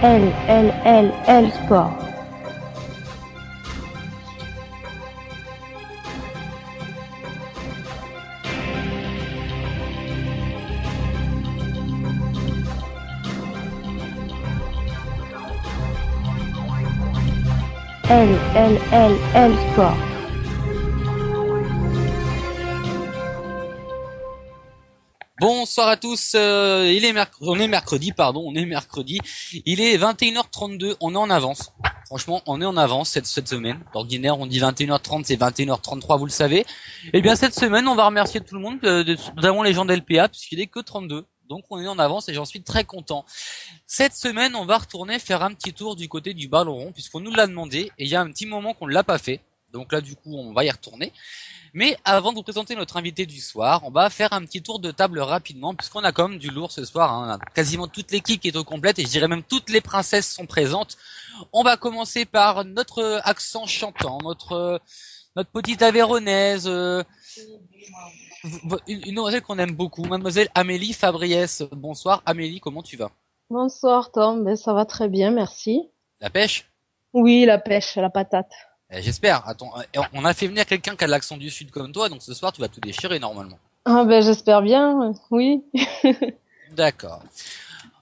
L Sport. L Sport. Bonsoir à tous, on est mercredi. Il est 21h32, on est en avance. Franchement, on est en avance cette semaine. D'ordinaire, on dit 21h30, c'est 21h33, vous le savez. Eh bien, cette semaine, on va remercier tout le monde, notamment les gens d'LPA, puisqu'il est que 32. Donc, on est en avance et j'en suis très content. Cette semaine, on va retourner faire un petit tour du côté du ballon rond, puisqu'on nous l'a demandé, et il y a un petit moment qu'on ne l'a pas fait. Donc là, du coup, on va y retourner. Mais avant de vous présenter notre invité du soir, on va faire un petit tour de table rapidement, puisqu'on a quand même du lourd ce soir, hein. Quasiment toute l'équipe qui est au complète, et je dirais même toutes les princesses sont présentes. On va commencer par notre accent chantant, notre petite Aveyronnaise, une demoiselle qu'on aime beaucoup, mademoiselle Amélie Fabriès. Bonsoir Amélie, comment tu vas? Bonsoir Tom, ben ça va très bien, merci. La pêche? Oui, la pêche, la patate. J'espère. Attends, on a fait venir quelqu'un qui a l'accent du sud comme toi, donc ce soir tu vas tout déchirer normalement. Ah ben j'espère bien, oui. D'accord.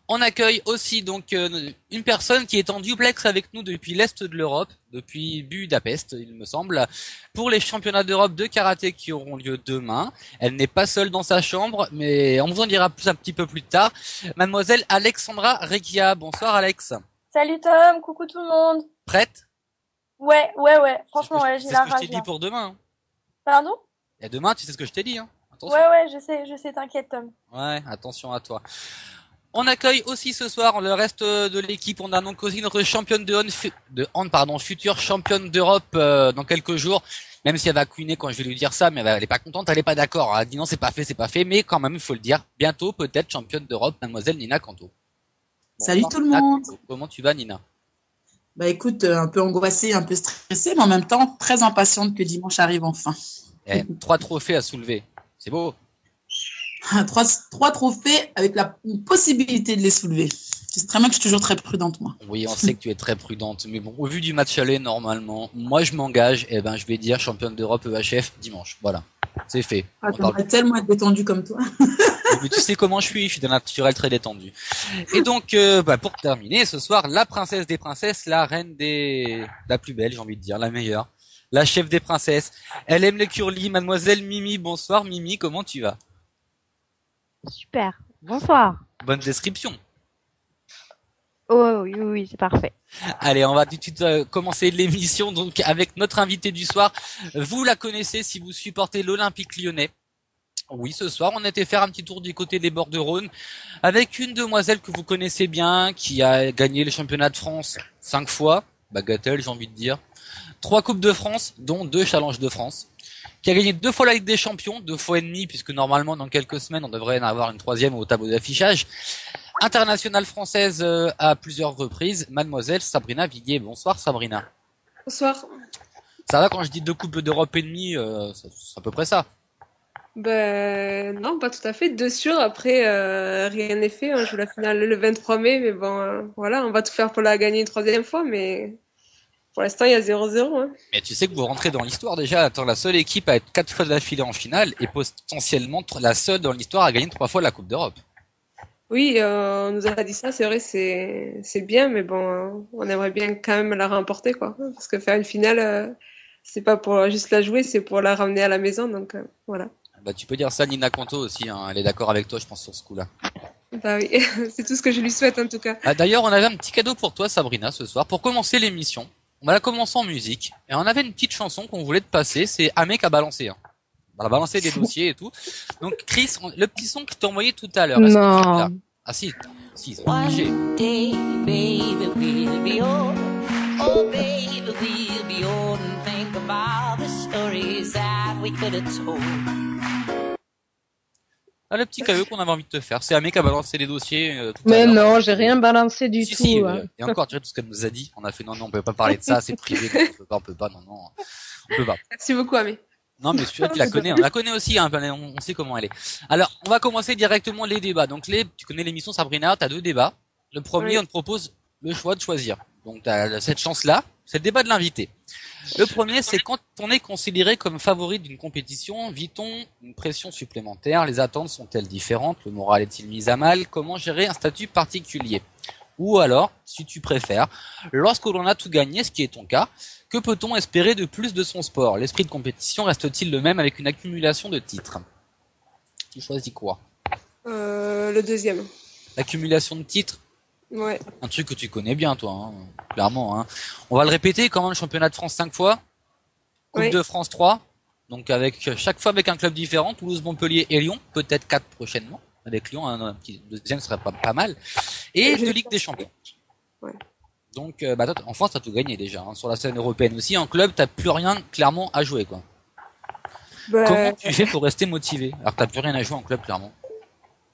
On accueille aussi donc une personne qui est en duplex avec nous depuis l'Est de l'Europe, depuis Budapest, il me semble, pour les championnats d'Europe de karaté qui auront lieu demain. Elle n'est pas seule dans sa chambre, mais on vous en dira plus un petit peu plus tard. Mademoiselle Alexandra Rekia. Bonsoir Alex. Salut Tom, coucou tout le monde. Prête? Ouais. Franchement, ouais, j'ai la rage. C'est ce que je t'ai dit pour demain. Hein. Pardon? Et demain, tu sais ce que je t'ai dit, hein. Attention. Ouais, je sais, t'inquiète Tom. Ouais, attention à toi. On accueille aussi ce soir le reste de l'équipe. On a donc aussi notre championne de hand, future championne d'Europe dans quelques jours. Même si elle va couiner quand je vais lui dire ça, mais elle est pas contente, elle est pas d'accord. Elle dit non, c'est pas fait. Mais quand même, il faut le dire. Bientôt, peut-être championne d'Europe, mademoiselle Nina Canto. Salut tout le monde. Comment tu vas, Nina? Bah écoute, un peu angoissée, un peu stressée, mais en même temps très impatiente que dimanche arrive enfin. 3 trophées à soulever. C'est beau. 3 trophées avec la possibilité de les soulever. Tu sais très bien que je suis toujours très prudente, moi. Oui, on sait que tu es très prudente. Mais bon, au vu du match aller, normalement, moi je m'engage, je vais dire championne d'Europe EHF dimanche. Voilà. C'est fait. J'aimerais tellement être détendue comme toi. Mais tu sais comment je suis d'un naturel très détendu. Et donc, pour terminer, ce soir, la princesse des princesses, la reine la plus belle, j'ai envie de dire, la meilleure, la chef des princesses. Elle aime les curly, mademoiselle Mimi. Bonsoir Mimi, comment tu vas? Super. Bonsoir. Bonne description. Oh, oui, c'est parfait. Allez, on va tout de suite commencer l'émission donc avec notre invité du soir. Vous la connaissez si vous supportez l'Olympique Lyonnais. Oui, ce soir, on était faire un petit tour du côté des bords de Rhône avec une demoiselle que vous connaissez bien, qui a gagné le championnat de France 5 fois, bagatelle, j'ai envie de dire. 3 Coupes de France, dont 2 Challenges de France. Qui a gagné 2 fois la Ligue des Champions, 2 fois et demi, puisque normalement, dans quelques semaines, on devrait en avoir une 3e au tableau d'affichage. Internationale française à plusieurs reprises, mademoiselle Sabrina Viguier. Bonsoir Sabrina. Bonsoir. Ça va quand je dis 2 Coupes d'Europe et demi, c'est à peu près ça. Ben non, pas tout à fait. 2 sûrs, après rien n'est fait. On joue la finale le 23 mai, mais bon, voilà, on va tout faire pour la gagner une 3e fois, mais pour l'instant, il y a 0-0. Hein. Mais tu sais que vous rentrez dans l'histoire déjà, étant la seule équipe à être 4 fois d'affilée en finale et potentiellement la seule dans l'histoire à gagner 3 fois la Coupe d'Europe. Oui, on nous a dit ça, c'est vrai, c'est bien, mais bon, on aimerait bien quand même la remporter, quoi. Parce que faire une finale, c'est pas pour juste la jouer, c'est pour la ramener à la maison, donc voilà. Bah tu peux dire ça Nina Canto aussi, hein. Elle est d'accord avec toi je pense sur ce coup-là. Bah oui, c'est tout ce que je lui souhaite en tout cas. Ah, d'ailleurs on avait un petit cadeau pour toi Sabrina ce soir, pour commencer l'émission. On va la commencer en musique, et on avait une petite chanson qu'on voulait te passer, c'est Amé qui a balancé. Hein. On va balancer des dossiers et tout. Donc Chris, le petit son que je t'ai envoyé tout à l'heure, est-ce que tu l'as? Ah si, c'est obligé. One day, baby, we'll be old. Oh, baby, we'll be old and think of all the stories that we could have told. Ah, le petit cadeau qu'on avait envie de te faire, c'est Amé qui a balancé les dossiers tout à Mais l'heure. non, j'ai rien balancé du tout. Si, hein. et encore, tu vois tout ce qu'elle nous a dit. On a fait non, on peut pas parler de ça, c'est privé, on peut pas, non, on peut pas. Merci beaucoup, Amé. Non, mais celui-là, tu la connais, on la connaît aussi, hein, on sait comment elle est. Alors, on va commencer directement les débats. Donc tu connais l'émission Sabrina, t'as 2 débats. Le premier, Oui. on te propose le choix de choisir. Donc t'as cette chance-là, c'est le débat de l'invité. Le premier, c'est quand on est considéré comme favori d'une compétition, vit-on une pression supplémentaire? Les attentes sont-elles différentes? Le moral est-il mis à mal? Comment gérer un statut particulier? Ou alors, si tu préfères, lorsque l'on a tout gagné, ce qui est ton cas, que peut-on espérer de plus de son sport? L'esprit de compétition reste-t-il le même avec une accumulation de titres? Tu choisis quoi? Le deuxième. L'accumulation de titres? Ouais. Un truc que tu connais bien, toi, hein, clairement. Hein. On va le répéter quand même, championnat de France 5 fois, Coupe Oui. de France 3, donc avec chaque fois avec un club différent, Toulouse, Montpellier et Lyon, peut-être 4 prochainement. Avec Lyon, un petit deuxième serait pas mal. Et de Ligue des Champions. Ouais. Donc, toi, en France, t'as tout gagné déjà. Hein. Sur la scène européenne aussi, en club, t'as plus rien clairement à jouer, quoi. Bah, Comment tu fais pour rester motivé alors que t'as plus rien à jouer en club, clairement?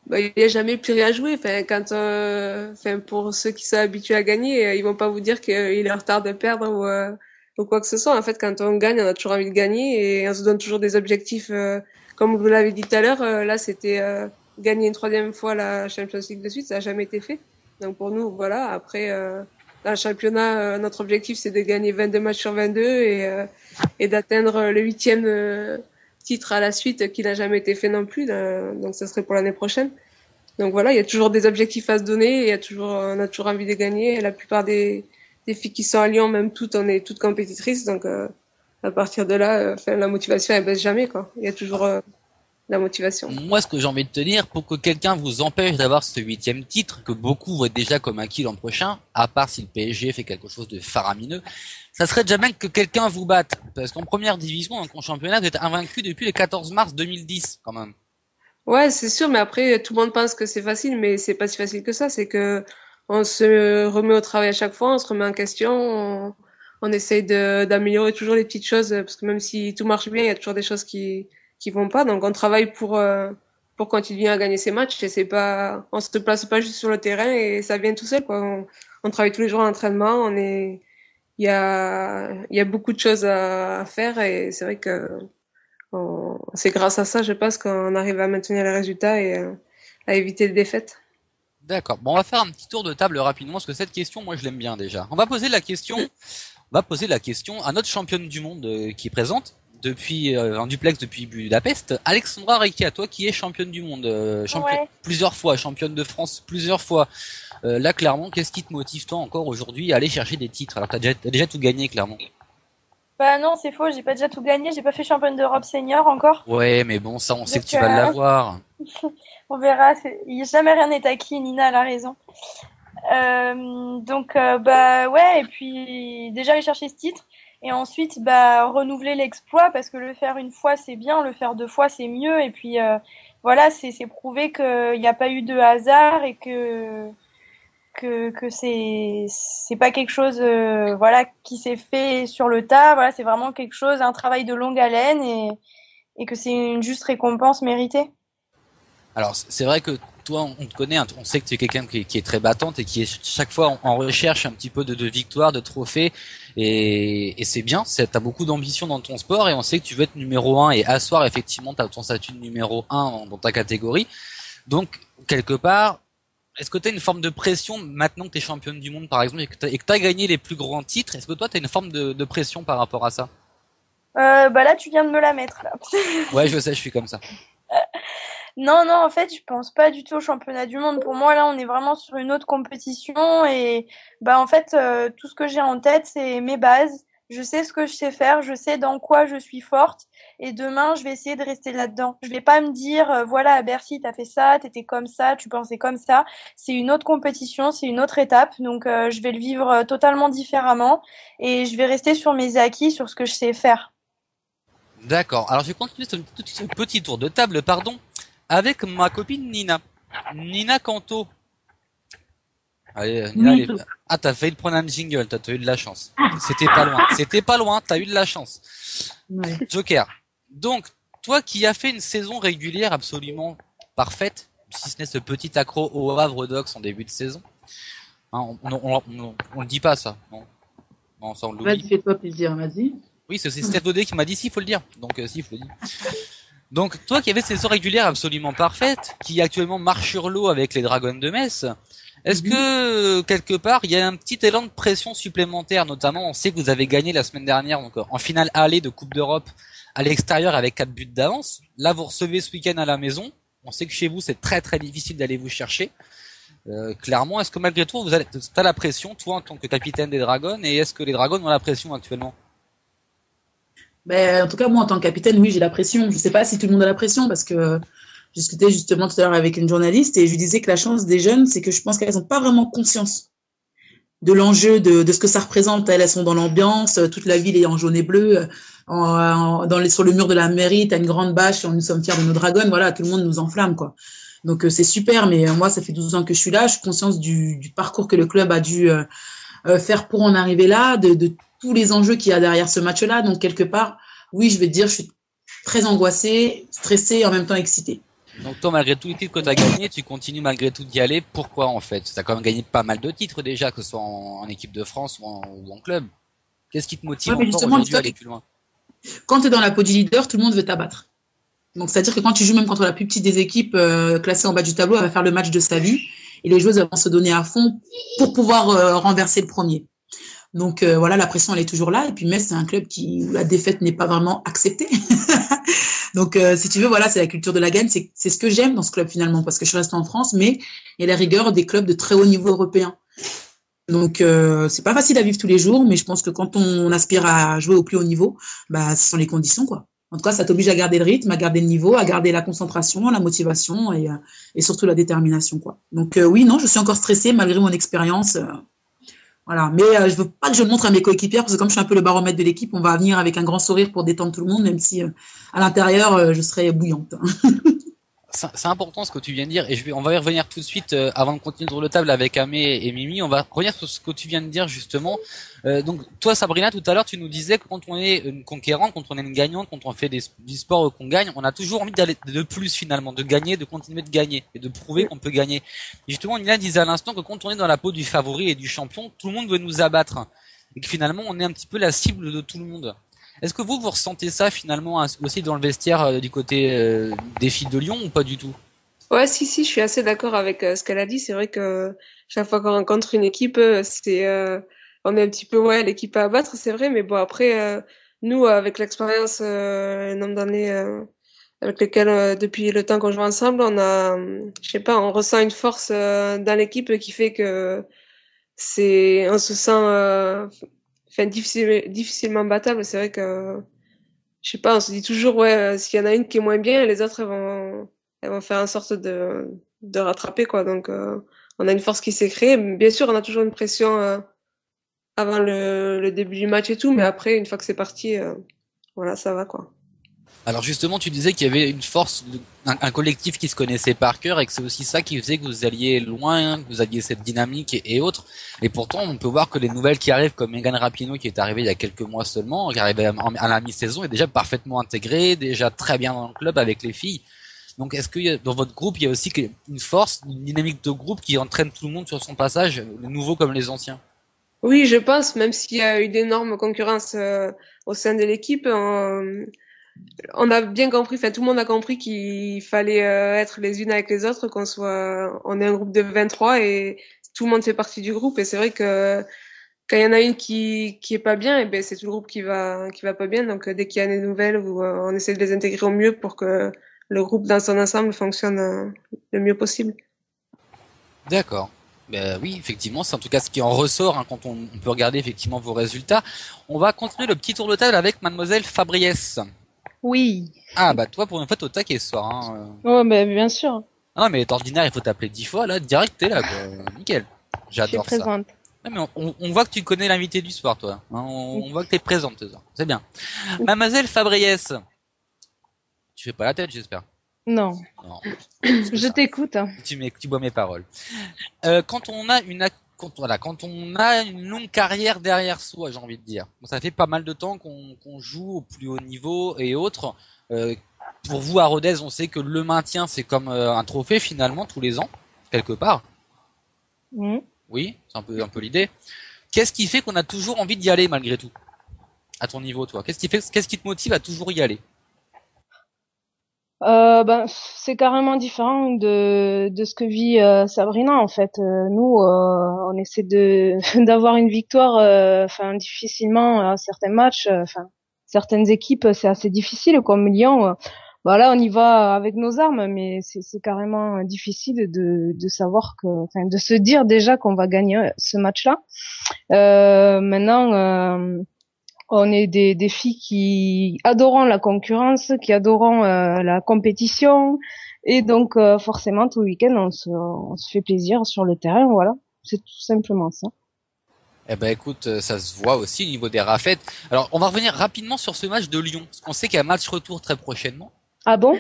bah, il n'y a jamais plus rien à jouer. Enfin, pour ceux qui sont habitués à gagner, ils vont pas vous dire qu'il est en retard de perdre ou quoi que ce soit. En fait, quand on gagne, on a toujours envie de gagner et on se donne toujours des objectifs. Comme vous l'avez dit tout à l'heure, là, c'était gagner une 3e fois la Champions League de suite. Ça n'a jamais été fait. Donc pour nous, voilà. Après, dans le championnat, notre objectif, c'est de gagner 22 matchs sur 22 et d'atteindre le 8e titre à la suite qui n'a jamais été fait non plus, donc ça serait pour l'année prochaine. Donc voilà, il y a toujours des objectifs à se donner, on a toujours envie de gagner. Et la plupart des filles qui sont à Lyon, même toutes, on est toutes compétitrices, donc à partir de là, la motivation elle baisse jamais, quoi. Il y a toujours la motivation. Moi, ce que j'ai envie de te dire, pour que quelqu'un vous empêche d'avoir ce 8e titre, que beaucoup voient déjà comme acquis l'an prochain, à part si le PSG fait quelque chose de faramineux, ça serait déjà bien que quelqu'un vous batte. Parce qu'en première division, donc en championnat, vous êtes invaincu depuis le 14 mars 2010, quand même. Ouais, c'est sûr, mais après, tout le monde pense que c'est facile, mais c'est pas si facile que ça. C'est que on se remet au travail à chaque fois, on se remet en question, on essaye d'améliorer toujours les petites choses, parce que même si tout marche bien, il y a toujours des choses qui vont pas. Donc on travaille pour continuer à gagner ces matchs, et on se place pas juste sur le terrain et ça vient tout seul, quoi. On travaille tous les jours à l'entraînement, il y a beaucoup de choses à faire, et c'est vrai que c'est grâce à ça, je pense, qu'on arrive à maintenir les résultats et à éviter les défaites. D'accord. Bon, on va faire un petit tour de table rapidement, parce que cette question, moi, je l'aime bien déjà. On va poser la question à notre championne du monde qui est présente depuis en duplex depuis Budapest, Alexandra Reiki, à toi qui est championne du monde, Ouais. plusieurs fois, championne de France plusieurs fois. Là, clairement, qu'est-ce qui te motive toi encore aujourd'hui à aller chercher des titres alors que t'as déjà tout gagné, clairement? Bah non, c'est faux, j'ai pas déjà tout gagné, j'ai pas fait championne d'Europe senior encore. Ouais, mais bon, ça, on sait que tu Donc, vas l'avoir. On verra, jamais rien n'est acquis, Nina a raison. Bah ouais, et puis déjà aller chercher ce titre, et ensuite bah renouveler l'exploit, parce que le faire une fois c'est bien, le faire 2 fois c'est mieux, et puis voilà, c'est prouvé qu'il n'y a pas eu de hasard, et que c'est pas quelque chose voilà qui s'est fait sur le tas, voilà, c'est vraiment quelque chose, un travail de longue haleine, et que c'est une juste récompense méritée. Alors, c'est vrai que toi, on te connaît, on sait que tu es quelqu'un qui est très battante et qui est chaque fois en recherche un petit peu de victoires, de trophées, et c'est bien, t'as beaucoup d'ambition dans ton sport, et on sait que tu veux être numéro 1 et asseoir effectivement ton statut de numéro 1 dans ta catégorie. Donc, quelque part, est-ce que tu as une forme de pression maintenant que tu es championne du monde, par exemple, et que tu as gagné les plus grands titres? Est-ce que toi, tu as une forme de pression par rapport à ça? Bah là, tu viens de me la mettre, là. Ouais, je sais, je suis comme ça. Non, en fait, je pense pas du tout au championnat du monde. Pour moi, là, on est vraiment sur une autre compétition, et bah en fait, tout ce que j'ai en tête, c'est mes bases. Je sais ce que je sais faire, je sais dans quoi je suis forte, et demain, je vais essayer de rester là-dedans. Je vais pas me dire, voilà, à Bercy, t'as fait ça, t'étais comme ça, tu pensais comme ça. C'est une autre compétition, c'est une autre étape, donc je vais le vivre totalement différemment, et je vais rester sur mes acquis, sur ce que je sais faire. D'accord. Alors, je vais continuer ce petit tour de table, pardon, avec ma copine Nina. Nina Canto. Allez, Nina, Oui. ah, t'as failli te prendre un jingle, t'as eu de la chance. C'était pas loin, t'as eu de la chance. Ouais. Joker. Donc, toi qui as fait une saison régulière absolument parfaite, si ce n'est ce petit accro au Havre Dox en début de saison, hein, on le dit pas ça, non, non, ça on l'oublie. Vas-y, fais-toi plaisir, vas-y. Oui, c'est Steph Dodé qui m'a dit si, il faut le dire. Donc, si, il faut le dire. Donc, toi qui avais cette saison régulière absolument parfaite, qui actuellement marche sur l'eau avec les Dragons de Metz, Est-ce que quelque part il y a un petit élan de pression supplémentaire, notamment on sait que vous avez gagné la semaine dernière donc en finale aller de Coupe d'Europe à l'extérieur avec 4 buts d'avance. Là vous recevez ce week-end à la maison. On sait que chez vous c'est très très difficile d'aller vous chercher. Clairement, est-ce que malgré tout t'as la pression toi en tant que capitaine des Dragons et est-ce que les Dragons ont la pression actuellement? Ben, en tout cas, moi, en tant que capitaine, oui, j'ai la pression. Je sais pas si tout le monde a la pression parce que je discutais justement tout à l'heure avec une journaliste et je lui disais que la chance des jeunes, c'est que je pense qu'elles n'ont pas vraiment conscience de l'enjeu, de ce que ça représente. Elles sont dans l'ambiance, toute la ville est en jaune et bleu. Sur le mur de la mairie, t'as une grande bâche, nous sommes fiers de nos dragons. Voilà, tout le monde nous enflamme, quoi. Donc, c'est super, mais moi, ça fait 12 ans que je suis là. Je suis consciente du parcours que le club a dû faire pour en arriver là, de tous les enjeux qu'il y a derrière ce match-là. Donc, quelque part, oui, je vais te dire, je suis très angoissée, stressée et en même temps excitée. Donc toi, malgré tous les titres que tu as gagnés, tu continues malgré tout d'y aller. Pourquoi en fait? Tu as quand même gagné pas mal de titres déjà, que ce soit en équipe de France ou en club. Qu'est-ce qui te motive encore aujourd'hui à aller plus loin? Quand tu es dans la peau du leader, tout le monde veut t'abattre. Donc, c'est-à-dire que quand tu joues même contre la plus petite des équipes classée en bas du tableau, elle va faire le match de sa vie et les joueuses vont se donner à fond pour pouvoir renverser le premier. Donc voilà, la pression elle est toujours là et puis Metz c'est un club où la défaite n'est pas vraiment acceptée. Donc si tu veux voilà, c'est la culture de la gagne, c'est ce que j'aime dans ce club finalement parce que je suis restée en France mais il y a la rigueur des clubs de très haut niveau européen. Donc c'est pas facile à vivre tous les jours mais je pense que quand on aspire à jouer au plus haut niveau, bah ce sont les conditions quoi. En tout cas, ça t'oblige à garder le rythme, à garder le niveau, à garder la concentration, la motivation et surtout la détermination quoi. Donc oui, non, je suis encore stressée malgré mon expérience. Voilà, mais je veux pas que je le montre à mes coéquipières parce que comme je suis un peu le baromètre de l'équipe, on va venir avec un grand sourire pour détendre tout le monde, même si à l'intérieur je serai bouillante. C'est important ce que tu viens de dire et on va y revenir tout de suite avant de continuer sur le table avec Amé et Mimi. On va revenir sur ce que tu viens de dire justement. Donc toi Sabrina, tout à l'heure tu nous disais que quand on est une conquérante, quand on est une gagnante, quand on fait du sport qu'on gagne, on a toujours envie d'aller de plus finalement, de gagner, de continuer de gagner et de prouver qu'on peut gagner. Et justement Nina disait à l'instant que quand on est dans la peau du favori et du champion, tout le monde veut nous abattre et que finalement on est un petit peu la cible de tout le monde. Est-ce que vous ressentez ça finalement aussi dans le vestiaire du côté des filles de Lyon ou pas du tout? Ouais, si, je suis assez d'accord avec ce qu'elle a dit. C'est vrai que chaque fois qu'on rencontre une équipe, on est un petit peu l'équipe à abattre, c'est vrai. Mais bon, après, nous, avec l'expérience, le nombre d'années avec lesquelles depuis le temps qu'on joue ensemble, je sais pas, on ressent une force dans l'équipe qui fait que on se sent difficilement battable. C'est vrai que, je sais pas, on se dit toujours, s'il y en a une qui est moins bien, les autres, elles vont faire en sorte de rattraper, quoi. Donc, on a une force qui s'est créée. Bien sûr, on a toujours une pression avant le début du match et tout, mais après, une fois que c'est parti, voilà, ça va, quoi. Alors justement, tu disais qu'il y avait une force, un collectif qui se connaissait par cœur et que c'est aussi ça qui faisait que vous alliez loin, que vous aviez cette dynamique et autres. Et pourtant, on peut voir que les nouvelles qui arrivent, comme Megan Rapinoe qui est arrivée il y a quelques mois seulement, qui est arrivée à la mi-saison, est déjà parfaitement intégrée, déjà très bien dans le club avec les filles. Donc est-ce que dans votre groupe, il y a aussi une force, une dynamique de groupe qui entraîne tout le monde sur son passage, les nouveaux comme les anciens? Oui, je pense, même s'il y a eu d'énormes concurrences au sein de l'équipe, on a bien compris, enfin tout le monde a compris qu'il fallait être les unes avec les autres, on est un groupe de 23 et tout le monde fait partie du groupe. Et c'est vrai que quand il y en a une qui est pas bien, et ben c'est tout le groupe qui va pas bien. Donc dès qu'il y a des nouvelles, on essaie de les intégrer au mieux pour que le groupe dans son ensemble fonctionne le mieux possible. D'accord. Ben oui, effectivement, c'est en tout cas ce qui en ressort quand on peut regarder effectivement vos résultats. On va continuer le petit tour de table avec Mademoiselle Fabriès. Oui. Ah bah toi pour une fois t'es au taquet ce soir. Hein. Oh, mais bien sûr. Ah non mais d'ordinaire il faut t'appeler 10 fois, là direct t'es là quoi. Nickel. J'adore ça. Présente. Ouais, mais on voit que tu connais l'invité du soir toi. Hein, on voit que t'es présente ce soir. C'est bien. Mademoiselle Fabriès. Tu fais pas la tête j'espère. Non. Non. Je t'écoute. Tu bois mes paroles. Quand on a une longue carrière derrière soi, j'ai envie de dire. Ça fait pas mal de temps qu'on joue au plus haut niveau et autres. Pour vous à Rodez, on sait que le maintien c'est comme un trophée finalement tous les ans, quelque part. Mmh. Oui, c'est un peu l'idée. Qu'est-ce qui fait qu'on a toujours envie d'y aller malgré tout? À ton niveau, toi, qu'est-ce qui te motive à toujours y aller? Ben, c'est carrément différent de ce que vit Sabrina en fait. Nous, on essaie de d'avoir une victoire, enfin difficilement à certains matchs, enfin certaines équipes, c'est assez difficile comme Lyon. Voilà, on y va avec nos armes, mais c'est carrément difficile de savoir que, enfin, de se dire déjà qu'on va gagner ce match-là. Maintenant. On est des filles qui adorons la concurrence, qui adorons la compétition, et donc forcément tout le week-end on se fait plaisir sur le terrain, voilà. C'est tout simplement ça. Eh ben écoute, ça se voit aussi au niveau des rafettes. Alors on va revenir rapidement sur ce match de Lyon, parce qu'on sait qu'il y a un match retour très prochainement. Ah bon?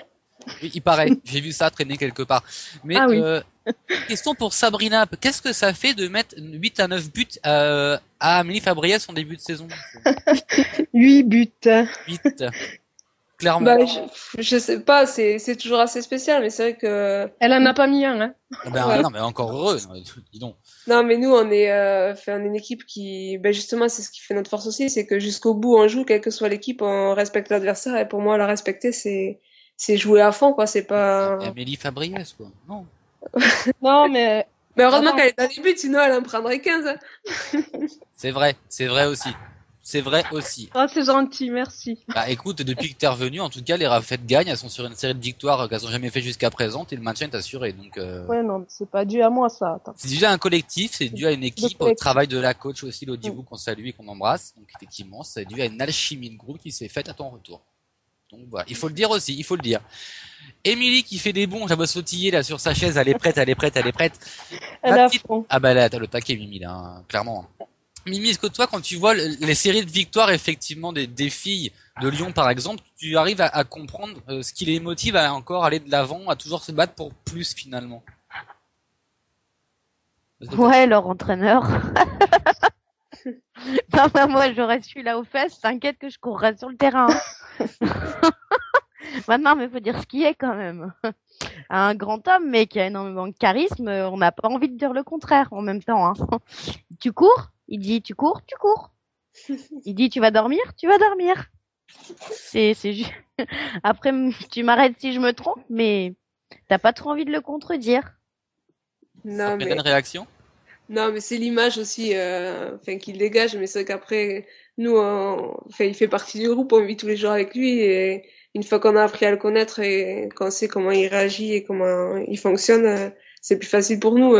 Oui, il paraît, j'ai vu ça traîner quelque part. Mais Ah oui. question pour Sabrina, qu'est-ce que ça fait de mettre 8 à 9 buts à Amélie Fabriès en début de saison? 8 buts. 8, clairement. Bah, je sais pas, c'est toujours assez spécial, mais c'est vrai que Elle en a pas mis un, hein. Ben, Ouais. non, mais encore heureux, dis donc. non, mais nous on est, fait, on est une équipe qui, ben justement, c'est ce qui fait notre force aussi, c'est que jusqu'au bout on joue, quelle que soit l'équipe, on respecte l'adversaire, et pour moi la respecter, c'est jouer à fond, quoi. C'est pas. Amélie Fabriès, quoi. Non. Non, mais Mais heureusement attends. qu'elle est dans les buts, sinon elle en prendrait 15. Hein. C'est vrai aussi. C'est vrai aussi. Ah, c'est gentil, merci. Bah écoute, depuis que t'es revenu, en tout cas, les Rafettes gagnent, elles sont sur une série de victoires qu'elles ont jamais fait jusqu'à présent, et le maintien est assuré. Donc Ouais, non, c'est pas dû à moi ça. Attends. c'est dû à un collectif, c'est dû à une équipe, au collectif. travail de la coach aussi, Lodibou, qu'on salue et qu'on embrasse. Donc effectivement, c'est dû à une alchimie de groupe qui s'est faite à ton retour. Donc voilà, il faut le dire aussi, il faut le dire. Émilie qui fait des bons, j'avais sautillé là sur sa chaise, elle est prête, elle est prête, elle est prête. Elle Ma a petite- fond. Ah bah là, t'as le taquet Mimi là, hein, clairement. Mimi, est-ce que toi, quand tu vois les séries de victoires effectivement des filles de Lyon par exemple, tu arrives à comprendre ce qui les motive à encore aller de l'avant, à toujours se battre pour plus finalement? Ouais, leur entraîneur. Non, bah, moi, j'aurais su là aux fesses, t'inquiète que je courrais sur le terrain. Maintenant, mais faut dire ce qui est quand même. Un grand homme, mais qui a énormément de charisme, on n'a pas envie de dire le contraire en même temps, hein. Tu cours? Il dit, tu cours, tu cours. Il dit, tu vas dormir, tu vas dormir. C'est juste. Après, tu m'arrêtes si je me trompe, mais t'as pas trop envie de le contredire. Non, Une mais réaction? non, mais c'est l'image aussi, enfin, qu'il dégage. Mais c'est vrai qu'après, nous, enfin, il fait partie du groupe, on vit tous les jours avec lui, et une fois qu'on a appris à le connaître et qu'on sait comment il réagit et comment il fonctionne, c'est plus facile pour nous.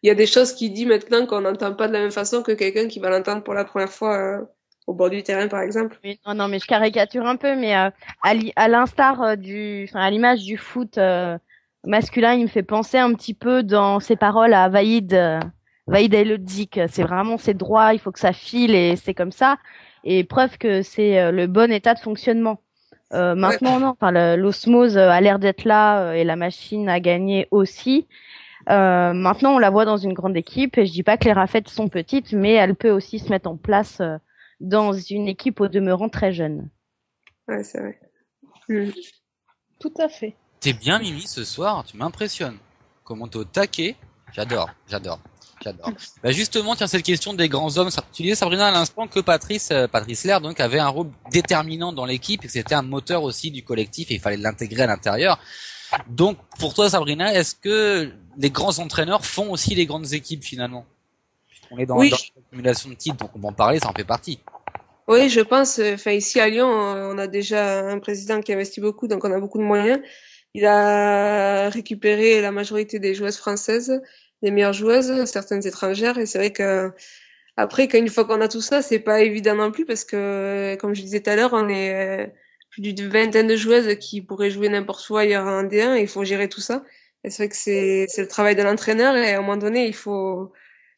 Il y a des choses qu'il dit maintenant qu'on n'entend pas de la même façon que quelqu'un qui va l'entendre pour la première fois, au bord du terrain, par exemple. Mais, non, mais je caricature un peu, mais à l'instar enfin, à l'image du foot masculin, il me fait penser un petit peu dans ses paroles à Vaïd Elodzik. C'est droit, il faut que ça file et c'est comme ça. Et preuve que c'est le bon état de fonctionnement. Maintenant, non, enfin, l'osmose a l'air d'être là et la machine a gagné aussi. Maintenant, on la voit dans une grande équipe et je dis pas que les Rafettes sont petites, mais elle peut aussi se mettre en place dans une équipe au demeurant très jeune. Ouais, c'est vrai. Mm. Tout à fait. T'es bien Mimi ce soir, tu m'impressionnes. Comment t'es au taquet? J'adore. Bah justement, tiens, cette question des grands hommes, tu disais Sabrina à l'instant que Patrice Lair donc avait un rôle déterminant dans l'équipe et que c'était un moteur aussi du collectif et il fallait l'intégrer à l'intérieur. Donc pour toi Sabrina, est-ce que les grands entraîneurs font aussi les grandes équipes finalement? On est dans Oui. l'accumulation de titres, donc on va en parler, ça en fait partie. Oui, je pense. Enfin, ici à Lyon, on a déjà un président qui investit beaucoup, donc on a beaucoup de moyens. Il a récupéré la majorité des joueuses françaises, les meilleures joueuses, certaines étrangères, et c'est vrai que après, une fois qu'on a tout ça, c'est pas évident non plus parce que, comme je disais tout à l'heure, on est plus d'une vingtaine de joueuses qui pourraient jouer n'importe où ailleurs en D1 et il faut gérer tout ça. Et c'est vrai que c'est le travail de l'entraîneur et à un moment donné, enfin,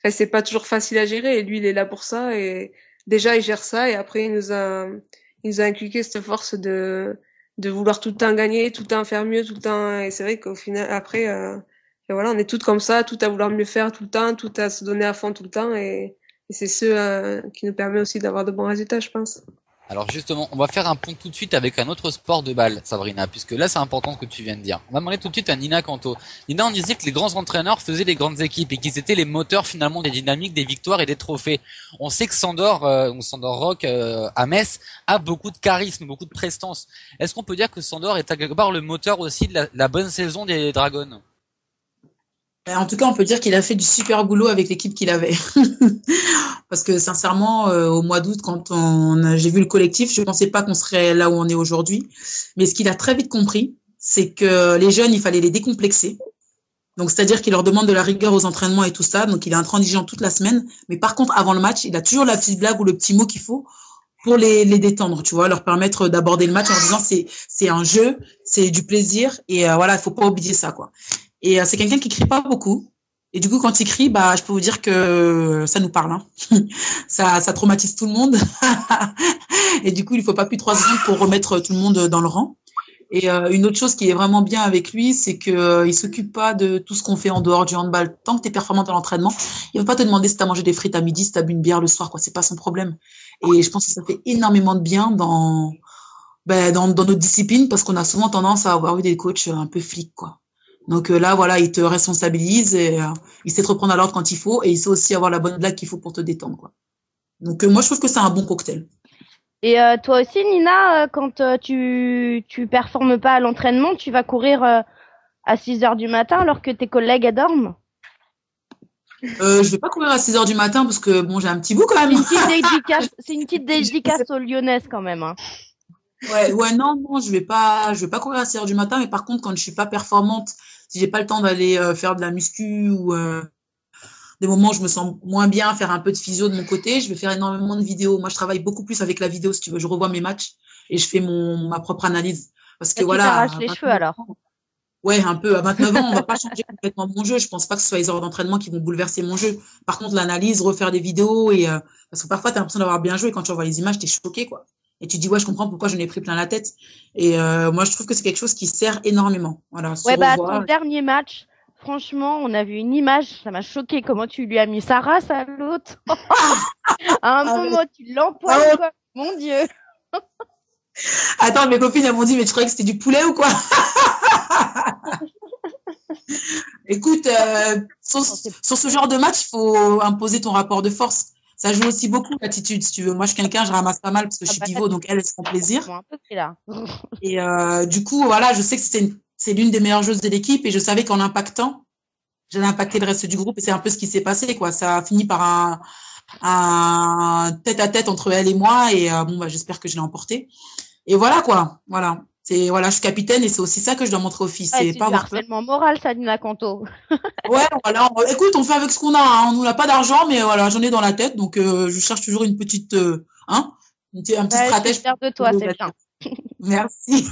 c'est pas toujours facile à gérer et lui, il est là pour ça et déjà, il gère ça et après, il nous a inculqué cette force de vouloir tout le temps gagner, tout le temps faire mieux, tout le temps, et c'est vrai qu'au final, après, et voilà, on est toutes comme ça, tout à vouloir mieux faire tout le temps, tout à se donner à fond tout le temps et c'est ce qui nous permet aussi d'avoir de bons résultats, je pense. Alors justement, on va faire un pont tout de suite avec un autre sport de balle, Sabrina, puisque là c'est important ce que tu viens de dire. On va demander tout de suite à Nina Canto. Nina, on disait que les grands entraîneurs faisaient les grandes équipes et qu'ils étaient les moteurs finalement des dynamiques, des victoires et des trophées. On sait que Sandor, ou Sandor Rock à Metz, a beaucoup de charisme, beaucoup de prestance. Est-ce qu'on peut dire que Sandor est quelque part le moteur aussi de la bonne saison des Dragons? En tout cas, on peut dire qu'il a fait du super boulot avec l'équipe qu'il avait. Parce que sincèrement, au mois d'août, j'ai vu le collectif, je pensais pas qu'on serait là où on est aujourd'hui. Mais ce qu'il a très vite compris, c'est que les jeunes, il fallait les décomplexer. Donc, c'est-à-dire qu'il leur demande de la rigueur aux entraînements et tout ça. Donc, il est intransigeant toute la semaine. Mais par contre, avant le match, il a toujours la petite blague ou le petit mot qu'il faut pour les détendre, tu vois, leur permettre d'aborder le match en disant c'est un jeu, c'est du plaisir et voilà, il faut pas oublier ça, quoi. Et c'est quelqu'un qui crie pas beaucoup. Et du coup, quand il crie, bah, je peux vous dire que ça nous parle. Hein. Ça traumatise tout le monde. Et du coup, il faut pas plus de 3 secondes pour remettre tout le monde dans le rang. Et une autre chose qui est vraiment bien avec lui, c'est que il s'occupe pas de tout ce qu'on fait en dehors du handball. Tant que tu es performante à l'entraînement, il va pas te demander si tu as mangé des frites à midi, si tu as bu une bière le soir, quoi. C'est pas son problème. Et je pense que ça fait énormément de bien dans notre discipline parce qu'on a souvent tendance à avoir eu des coachs un peu flics, quoi. Donc là, voilà, il te responsabilise et il sait te reprendre à l'ordre quand il faut et il sait aussi avoir la bonne blague qu'il faut pour te détendre, quoi. Donc moi, je trouve que c'est un bon cocktail. Et toi aussi, Nina, quand tu performes pas à l'entraînement, tu vas courir à 6 heures du matin alors que tes collègues elles dorment? Je vais pas courir à 6 heures du matin parce que bon, j'ai un petit bout quand C'est même. une petite dédicace aux Lyonnaises quand même. Hein. Ouais, non, je vais pas courir à 6 heures du matin, mais par contre, quand je suis pas performante, si j'ai pas le temps d'aller faire de la muscu ou des moments où je me sens moins bien, faire un peu de physio de mon côté, je vais faire énormément de vidéos. Moi, je travaille beaucoup plus avec la vidéo, si tu veux. Je revois mes matchs et je fais ma propre analyse. Parce que Tu voilà. t'arraches les cheveux alors. Ouais, un peu. À 29 ans, on va pas changer complètement mon jeu. Je pense pas que ce soit les heures d'entraînement qui vont bouleverser mon jeu. Par contre, l'analyse, refaire des vidéos et parce que parfois, t'as l'impression d'avoir bien joué. Quand tu revois les images, t'es choqué, quoi. Et tu dis, ouais, je comprends pourquoi j'en ai pris plein la tête. Et moi, je trouve que c'est quelque chose qui sert énormément. Voilà, se Ouais, bah ton revoir. dernier match, franchement, on a vu une image, ça m'a choqué comment tu lui as mis sa race à l'autre. À un moment, tu l'empoignes quoi. Mon Dieu. Attends, mes copines, elles m'ont dit, mais tu croyais que c'était du poulet ou quoi? Écoute, sur ce genre de match, il faut imposer ton rapport de force. Ça joue aussi beaucoup l'attitude, si tu veux. Moi, je suis quelqu'un, je ramasse pas mal parce que je suis pivot, donc elles se font plaisir. Un peu pris là. Et du coup, voilà, je sais que c'est l'une des meilleures joueuses de l'équipe et je savais qu'en l'impactant, j'allais impacter le reste du groupe et c'est un peu ce qui s'est passé, quoi. Ça a fini par un tête-à-tête entre elle et moi et bon, bah, j'espère que je l'ai emporté. Et voilà, quoi. Voilà. Voilà, je suis capitaine et c'est aussi ça que je dois montrer aux filles. Ouais, c'est pas du avoir peur. harcèlement moral, ça, Nina Canto. Ouais, voilà. Écoute, on fait avec ce qu'on a. Hein. On n'a pas d'argent, mais voilà, j'en ai dans la tête. Donc, je cherche toujours une petite, un petit stratège. Je suis fière de toi, c'est bien. Merci.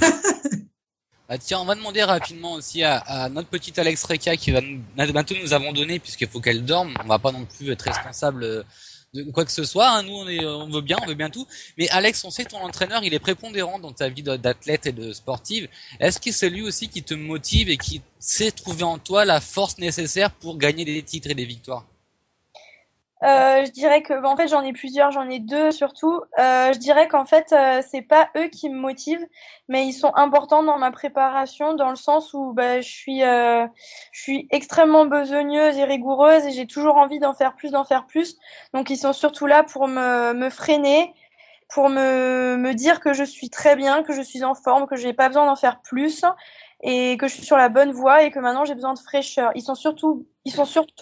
Bah tiens, on va demander rapidement aussi à notre petite Alex Reka qui va bientôt nous abandonner puisqu'il faut qu'elle dorme. On va pas non plus être responsable de quoi que ce soit. Hein. Nous, on veut bien tout. Mais Alex, on sait que ton entraîneur, il est prépondérant dans ta vie d'athlète et de sportive. Est-ce que c'est lui aussi qui te motive et qui sait trouver en toi la force nécessaire pour gagner des titres et des victoires? Je dirais que, en fait, j'en ai plusieurs, j'en ai deux surtout. Je dirais qu'en fait, c'est pas eux qui me motivent, mais ils sont importants dans ma préparation, dans le sens où je suis extrêmement besogneuse et rigoureuse et j'ai toujours envie d'en faire plus, d'en faire plus. Donc, ils sont surtout là pour me freiner, pour me dire que je suis très bien, que je suis en forme, que j'ai pas besoin d'en faire plus et que je suis sur la bonne voie et que maintenant j'ai besoin de fraîcheur. Ils sont surtout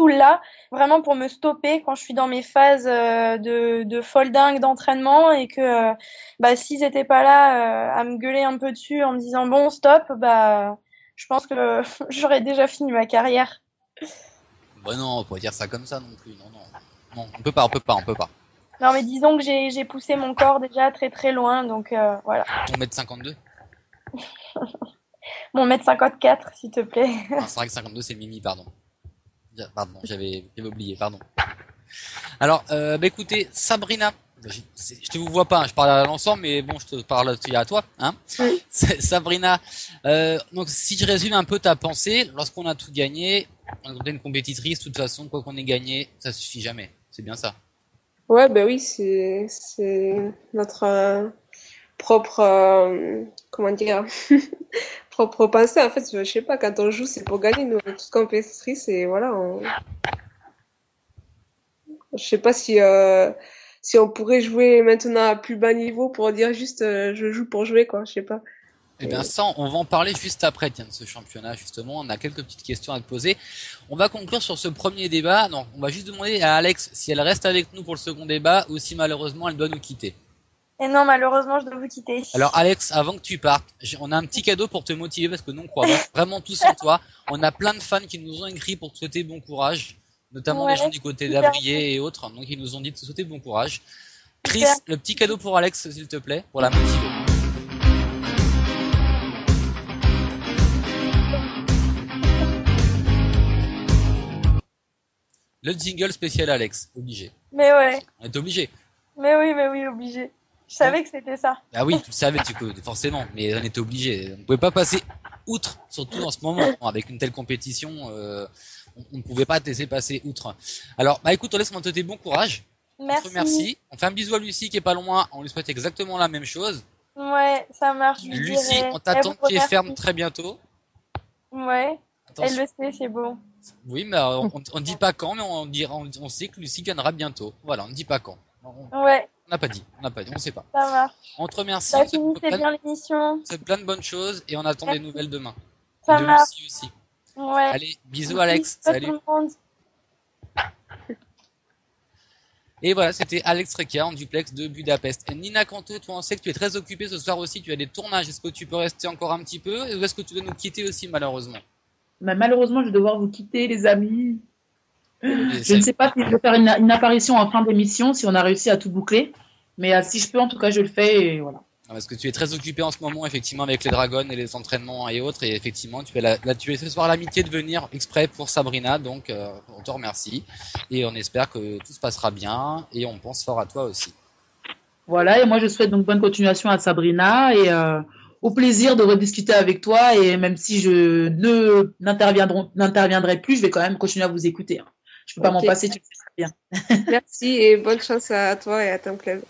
là vraiment pour me stopper quand je suis dans mes phases de folle dingue d'entraînement et que s'ils étaient pas là à me gueuler un peu dessus en me disant bon stop, je pense que j'aurais déjà fini ma carrière. Bah non, on peut pas dire ça comme ça non plus. Non, on peut pas. Non mais disons que j'ai poussé mon corps déjà très très loin, donc voilà. Ton mètre 52. Mon mètre 54, s'il te plaît. Ah, c'est vrai que 52 c'est Mimi, pardon. Pardon, j'avais oublié, pardon. Alors, écoutez, Sabrina, je te vous vois pas, hein, je parle à l'ensemble, mais bon, je te parle à toi, hein. Oui. Sabrina, donc si je résume un peu ta pensée, lorsqu'on a tout gagné, on est une compétitrice, de toute façon, quoi qu'on ait gagné, ça suffit jamais. C'est bien ça. Ouais, ben oui, c'est propre, comment dire, propre pensée. En fait, je sais pas, quand on joue, c'est pour gagner. Nous, tout ce qu'on fait, c'est voilà. Je sais pas si on pourrait jouer maintenant à plus bas niveau pour dire juste je joue pour jouer, quoi. Je sais pas. Eh bien ça, on va en parler juste après, tiens, de ce championnat, justement. On a quelques petites questions à te poser. On va conclure sur ce premier débat. Donc, on va juste demander à Alex si elle reste avec nous pour le second débat ou si malheureusement elle doit nous quitter. Et non, malheureusement, je dois vous quitter. Alors Alex, avant que tu partes, on a un petit cadeau pour te motiver parce que nous on croit vraiment tous en toi. On a plein de fans qui nous ont écrit pour te souhaiter bon courage, notamment les gens du côté d'Avrier et autres, donc ils nous ont dit de te souhaiter bon courage. Chris, le petit cadeau pour Alex, s'il te plaît, pour la motiver. Le jingle spécial Alex, obligé. Mais ouais. On est obligé. Mais oui, obligé. Je savais que c'était ça. Ah oui, tu le savais, forcément, mais on était obligé. On ne pouvait pas passer outre, surtout en ce moment, avec une telle compétition, on ne pouvait pas te laisser passer outre. Alors, bah écoute, on laisse te bon courage. Merci. On te remercie. On fait un bisou à Lucie qui est pas loin, on lui souhaite exactement la même chose. Ouais, ça marche. Lucie, on t'attend de pied ferme très bientôt. Ouais. Attention. Elle le sait, c'est bon. Oui, mais on dit pas quand, mais on sait que Lucie gagnera bientôt. Voilà, on ne dit pas quand. Ouais. On n'a pas dit, on sait pas. Ça marche. On te remercie. Bah, finissez bien l'émission. C'est plein de bonnes choses et on attend des nouvelles demain. Ça de marche. Lucie aussi. Ouais. Allez, bisous Alex. Bisous à Salut. tout le monde. Et voilà, c'était Alex Rekia en duplex de Budapest. Et Nina Canto, toi on sait que tu es très occupée ce soir aussi, tu as des tournages. Est-ce que tu peux rester encore un petit peu ou est-ce que tu dois nous quitter aussi malheureusement? Mais malheureusement, je vais devoir vous quitter, les amis. Je ne sais pas si je vais faire une apparition en fin d'émission, si on a réussi à tout boucler. Mais si je peux, en tout cas, je le fais et voilà. Parce que tu es très occupé en ce moment, effectivement, avec les Dragons et les entraînements et autres. Et effectivement, tu es ce soir l'amitié de venir exprès pour Sabrina. Donc, on te remercie. Et on espère que tout se passera bien. Et on pense fort à toi aussi. Voilà. Et moi, je souhaite donc bonne continuation à Sabrina et au plaisir de rediscuter avec toi. Et même si je n'interviendrai plus, je vais quand même continuer à vous écouter. Je peux pas m'en passer, tu le sais très bien. Merci et bonne chance à toi et à ton club.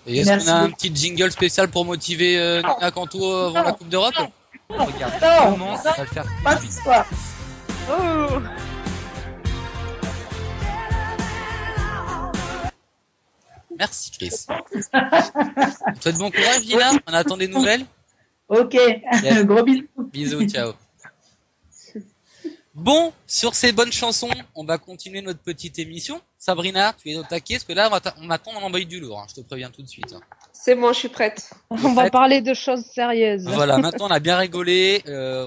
Et est-ce qu'on a un petit jingle spécial pour motiver Nina Canto avant la Coupe d'Europe? Regarde, comment ça va le faire pas ce soir. Oh. Merci Chris. Je te souhaite bon courage Nina, on attend des nouvelles. Ok, yes. Gros bisous. Bisous, ciao. Bon, sur ces bonnes chansons, on va continuer notre petite émission. Sabrina, tu es au taquet, parce que là, on m'attend dans l'envoyé du lourd, hein, je te préviens tout de suite. C'est bon, je suis prête. On va parler de choses sérieuses. Voilà, maintenant on a bien rigolé,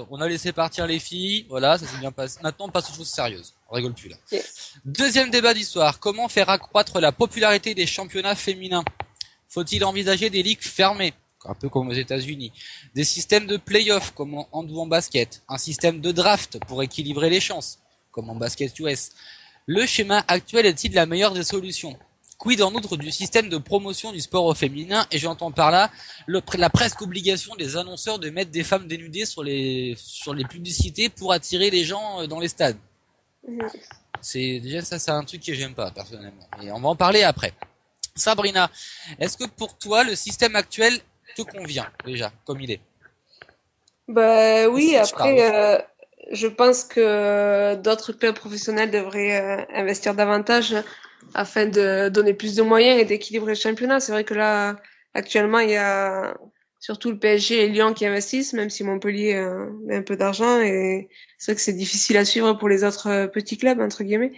on a laissé partir les filles, voilà, ça s'est bien passé. Maintenant on passe aux choses sérieuses, on rigole plus là. Yes. Deuxième débat d'histoire, comment faire accroître la popularité des championnats féminins? Faut-il envisager des ligues fermées, un peu comme aux États-Unis, des systèmes de play-off comme en hand ou en basket, un système de draft pour équilibrer les chances, comme en basket US? Le schéma actuel est-il la meilleure des solutions? Quid en outre du système de promotion du sport au féminin? Et j'entends par là la presque obligation des annonceurs de mettre des femmes dénudées sur les publicités pour attirer les gens dans les stades. C'est un truc que j'aime pas personnellement. Et on va en parler après. Sabrina, est-ce que pour toi le système actuel te convient déjà comme il est? Bah oui, après je pense que d'autres clubs professionnels devraient investir davantage afin de donner plus de moyens et d'équilibrer le championnat. C'est vrai que là, actuellement, il y a surtout le PSG et Lyon qui investissent, même si Montpellier met un peu d'argent. Et c'est vrai que c'est difficile à suivre pour les autres petits clubs, entre guillemets.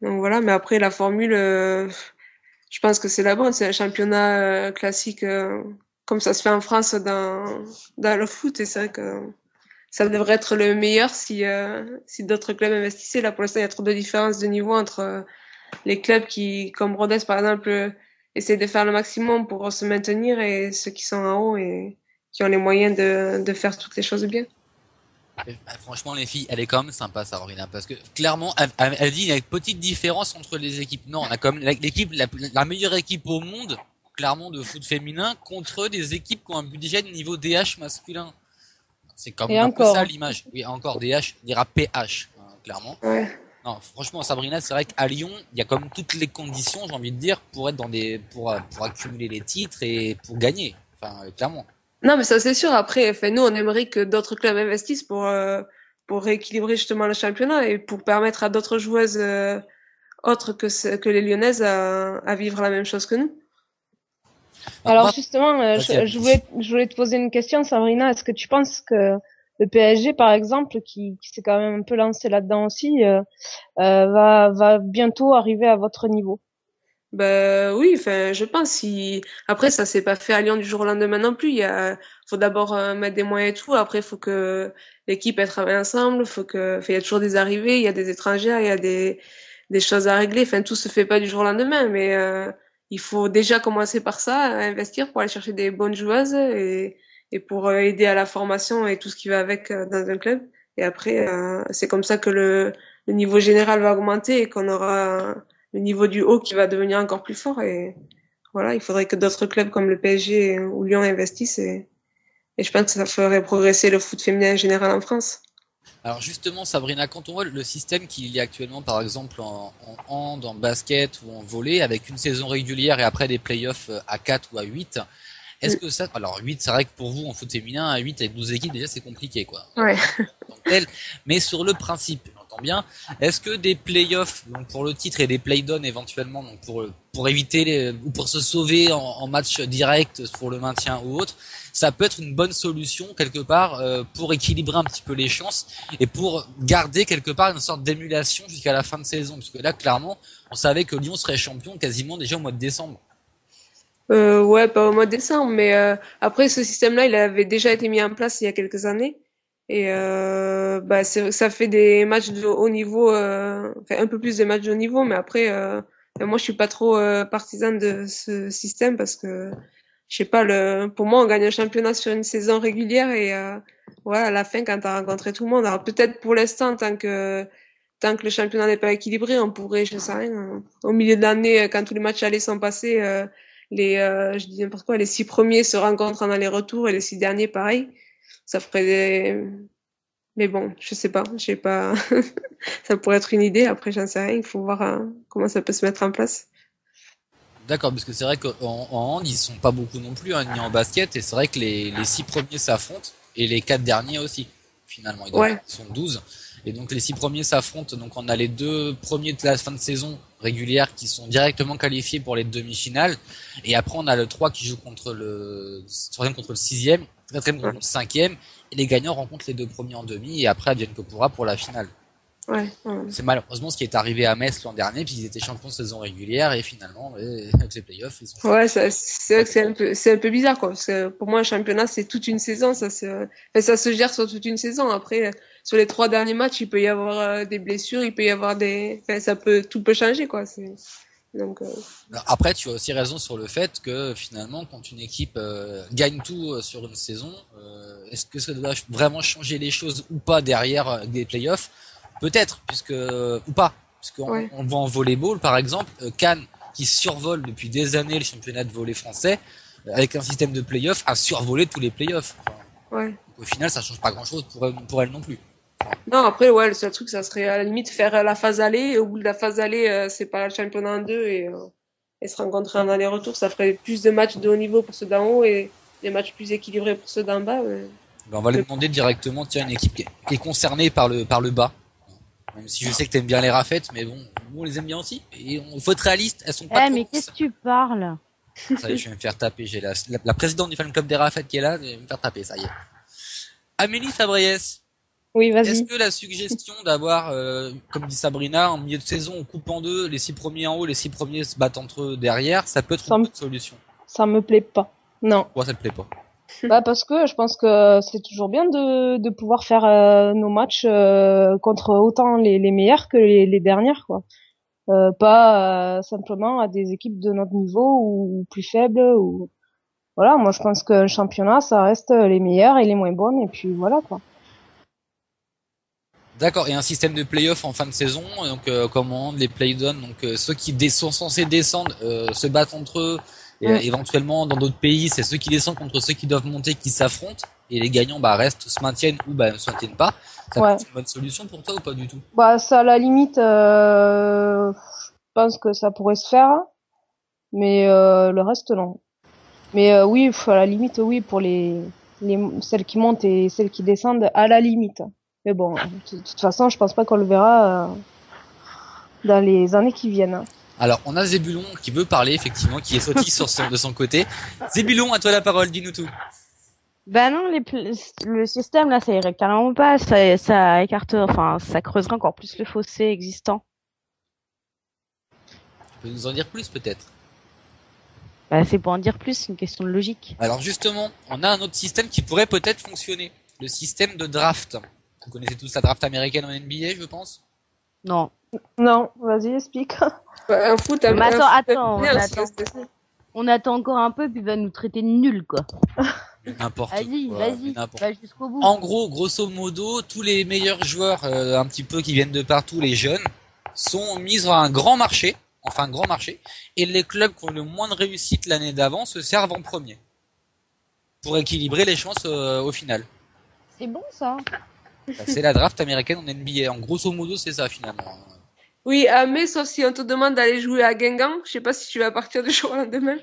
Donc voilà, mais après, la formule, je pense que c'est la bonne. C'est un championnat classique, comme ça se fait en France dans le foot. Et c'est vrai que ça devrait être le meilleur si d'autres clubs investissaient. Là, pour l'instant, il y a trop de différences de niveau entre les clubs qui, comme Rodez par exemple, essaient de faire le maximum pour se maintenir et ceux qui sont en haut et qui ont les moyens de faire toutes les choses bien. Franchement, les filles, elle est quand même sympa, Sabrina, parce que clairement, elle dit il y a une petite différence entre les équipes. Non, on a comme l'équipe, la meilleure équipe au monde, clairement, de foot féminin, contre des équipes qui ont un budget de niveau DH masculin. C'est comme un peu ça l'image. Oui, encore DH, on dira PH, clairement. Ouais. Non, franchement, Sabrina, c'est vrai qu'à Lyon, il y a comme toutes les conditions, j'ai envie de dire, pour être pour accumuler les titres et pour gagner. Enfin, clairement. Non, mais ça c'est sûr. Après, enfin, nous, on aimerait que d'autres clubs investissent pour rééquilibrer justement le championnat et pour permettre à d'autres joueuses autres que les Lyonnaises à vivre la même chose que nous. Alors justement, Vas-y, je voulais te poser une question, Sabrina. Est-ce que tu penses que le PSG, par exemple, qui s'est quand même un peu lancé là-dedans aussi, va bientôt arriver à votre niveau? Ben oui, enfin, je pense. Si après, ça s'est pas fait à Lyon du jour au lendemain non plus. Faut d'abord mettre des moyens et tout. Après, il faut que l'équipe elle travaille ensemble. Enfin, il y a toujours des arrivées, il y a des étrangers, il y a des choses à régler. Enfin, tout se fait pas du jour au lendemain, mais il faut déjà commencer par ça, à investir pour aller chercher des bonnes joueuses et pour aider à la formation et tout ce qui va avec dans un club. Et après, c'est comme ça que le niveau général va augmenter et qu'on aura le niveau du haut qui va devenir encore plus fort. Et voilà, il faudrait que d'autres clubs comme le PSG ou Lyon investissent et je pense que ça ferait progresser le foot féminin en général en France. Alors justement, Sabrina, quand on voit le système qu'il y a actuellement, par exemple en hand, en basket ou en volley, avec une saison régulière et après des playoffs à 4 ou à 8, est-ce que ça... Alors 8, c'est vrai que pour vous, en foot féminin, à 8 avec 12 équipes, déjà c'est compliqué, quoi. Ouais. Mais sur le principe, j'entends bien, est-ce que des playoffs donc pour le titre et des play-downs éventuellement donc pour éviter ou pour se sauver en match direct pour le maintien ou autre, ça peut être une bonne solution quelque part pour équilibrer un petit peu les chances et pour garder quelque part une sorte d'émulation jusqu'à la fin de saison, parce que là clairement on savait que Lyon serait champion quasiment déjà au mois de décembre. Ouais, pas au mois de décembre, mais après ce système-là, il avait déjà été mis en place il y a quelques années. Et bah ça fait des matchs de haut niveau, enfin un peu plus de matchs de haut niveau, mais après moi je suis pas trop partisan de ce système parce que je sais pas pour moi on gagne un championnat sur une saison régulière et voilà à la fin quand t'as rencontré tout le monde. Alors peut-être pour l'instant tant que le championnat n'est pas équilibré, on pourrait, je sais rien, au milieu de l'année quand tous les matchs allés sont passés, je dis n'importe quoi, les 6 premiers se rencontrent en aller-retour et les 6 derniers pareil. Ça ferait Mais bon, je sais pas, j'ai pas. Ça pourrait être une idée. Après, j'en sais rien. Il faut voir comment ça peut se mettre en place. D'accord, parce que c'est vrai qu'en hand, ils sont pas beaucoup non plus, hein, ni en basket, et c'est vrai que les 6 premiers s'affrontent, et les 4 derniers aussi, finalement. Ils sont 12. Et donc les 6 premiers s'affrontent, donc on a les 2 premiers de la fin de saison régulière qui sont directement qualifiés pour les demi-finales, et après on a le 3 qui joue contre le 3e contre le 6e, 4e contre le 5e, et les gagnants rencontrent les 2 premiers en demi, et après advienne que pourra pour la finale. Ouais. C'est malheureusement ce qui est arrivé à Metz l'an dernier, puis ils étaient champions de saison régulière et finalement avec les playoffs ils sont. Ouais, c'est vrai que c'est un peu bizarre quoi. Parce que pour moi un championnat c'est toute une saison, ça se gère sur toute une saison. Après sur les 3 derniers matchs il peut y avoir des blessures, il peut y avoir tout peut changer quoi. Donc. Après tu as aussi raison sur le fait que finalement quand une équipe gagne tout sur une saison, est-ce que ça doit vraiment changer les choses ou pas derrière des playoffs? Peut-être, ou pas, puisqu'on on voit en volleyball, par exemple, Cannes, qui survole depuis des années le championnat de volley français, avec un système de play-off, a survolé tous les play-offs. Enfin, donc, au final, ça change pas grand-chose pour elle non plus. Non, après, le seul truc, ça serait à la limite faire la phase aller, et au bout de la phase aller, c'est pas le championnat en deux, et se rencontrer en aller-retour, ça ferait plus de matchs de haut niveau pour ceux d'en haut, et des matchs plus équilibrés pour ceux d'en bas. Ben, on va les demander directement, tiens, une équipe qui est concernée par le bas. Même si je sais que t'aimes bien les rafettes, mais bon, nous on les aime bien aussi. Et on faut être réaliste, elles sont pas trop mais qu'est-ce que tu parles? Ça y est, je vais me faire taper. J'ai la présidente du fan club des rafettes qui est là, je vais me faire taper, ça y est. Amélie Fabriès. Oui, vas-y. Est-ce que la suggestion d'avoir, comme dit Sabrina, en milieu de saison, on coupe en deux, les 6 premiers en haut, les 6 premiers se battent entre eux derrière, ça peut être une bonne solution? Ça me plaît pas. Non. Pourquoi ça te plaît pas? Bah parce que je pense que c'est toujours bien de pouvoir faire nos matchs contre autant les meilleurs que les dernières quoi. Pas simplement à des équipes de notre niveau ou plus faibles ou voilà, moi je pense qu'un championnat ça reste les meilleurs et les moins bonnes et puis voilà quoi. D'accord, et un système de play-off en fin de saison, donc comment les play-downs, donc ceux qui sont censés descendre se battent entre eux. Et éventuellement, dans d'autres pays, c'est ceux qui descendent contre ceux qui doivent monter qui s'affrontent. Et les gagnants se maintiennent ou ne se maintiennent pas. Ça peut être une bonne solution pour toi ou pas du tout? Bah ça à la limite, je pense que ça pourrait se faire, mais le reste non. Mais oui, à la limite, oui, pour celles qui montent et celles qui descendent, à la limite. Mais bon, de toute façon, je pense pas qu'on le verra dans les années qui viennent. Alors, on a Zébulon qui veut parler, effectivement, qui est sauté de son côté. Zébulon, à toi la parole, dis-nous tout. Bah non, le système là, ça irait carrément pas. Ça écarte, enfin, ça creuserait encore plus le fossé existant. Tu peux nous en dire plus, peut-être? Bah, c'est pour en dire plus, c'est une question de logique. Alors, justement, on a un autre système qui pourrait peut-être fonctionner. Le système de draft. Vous connaissez tous la draft américaine en NBA, je pense? Non. Non, vas-y, explique. Un foot, Mais attends, on on attend encore un peu, puis il va nous traiter de nuls, quoi. N'importe Vas-y, quoi. vas-y, va jusqu'au bout. En gros, grosso modo, tous les meilleurs joueurs, un petit peu qui viennent de partout, les jeunes, sont mis sur un grand marché, et les clubs qui ont le moins de réussite l'année d'avant se servent en premier. Pour équilibrer les chances au final. C'est bon, ça. C'est la draft américaine en NBA. En grosso modo, c'est ça, finalement. Oui, mais sauf si on te demande d'aller jouer à Guingamp, je sais pas si tu vas partir du jour au lendemain.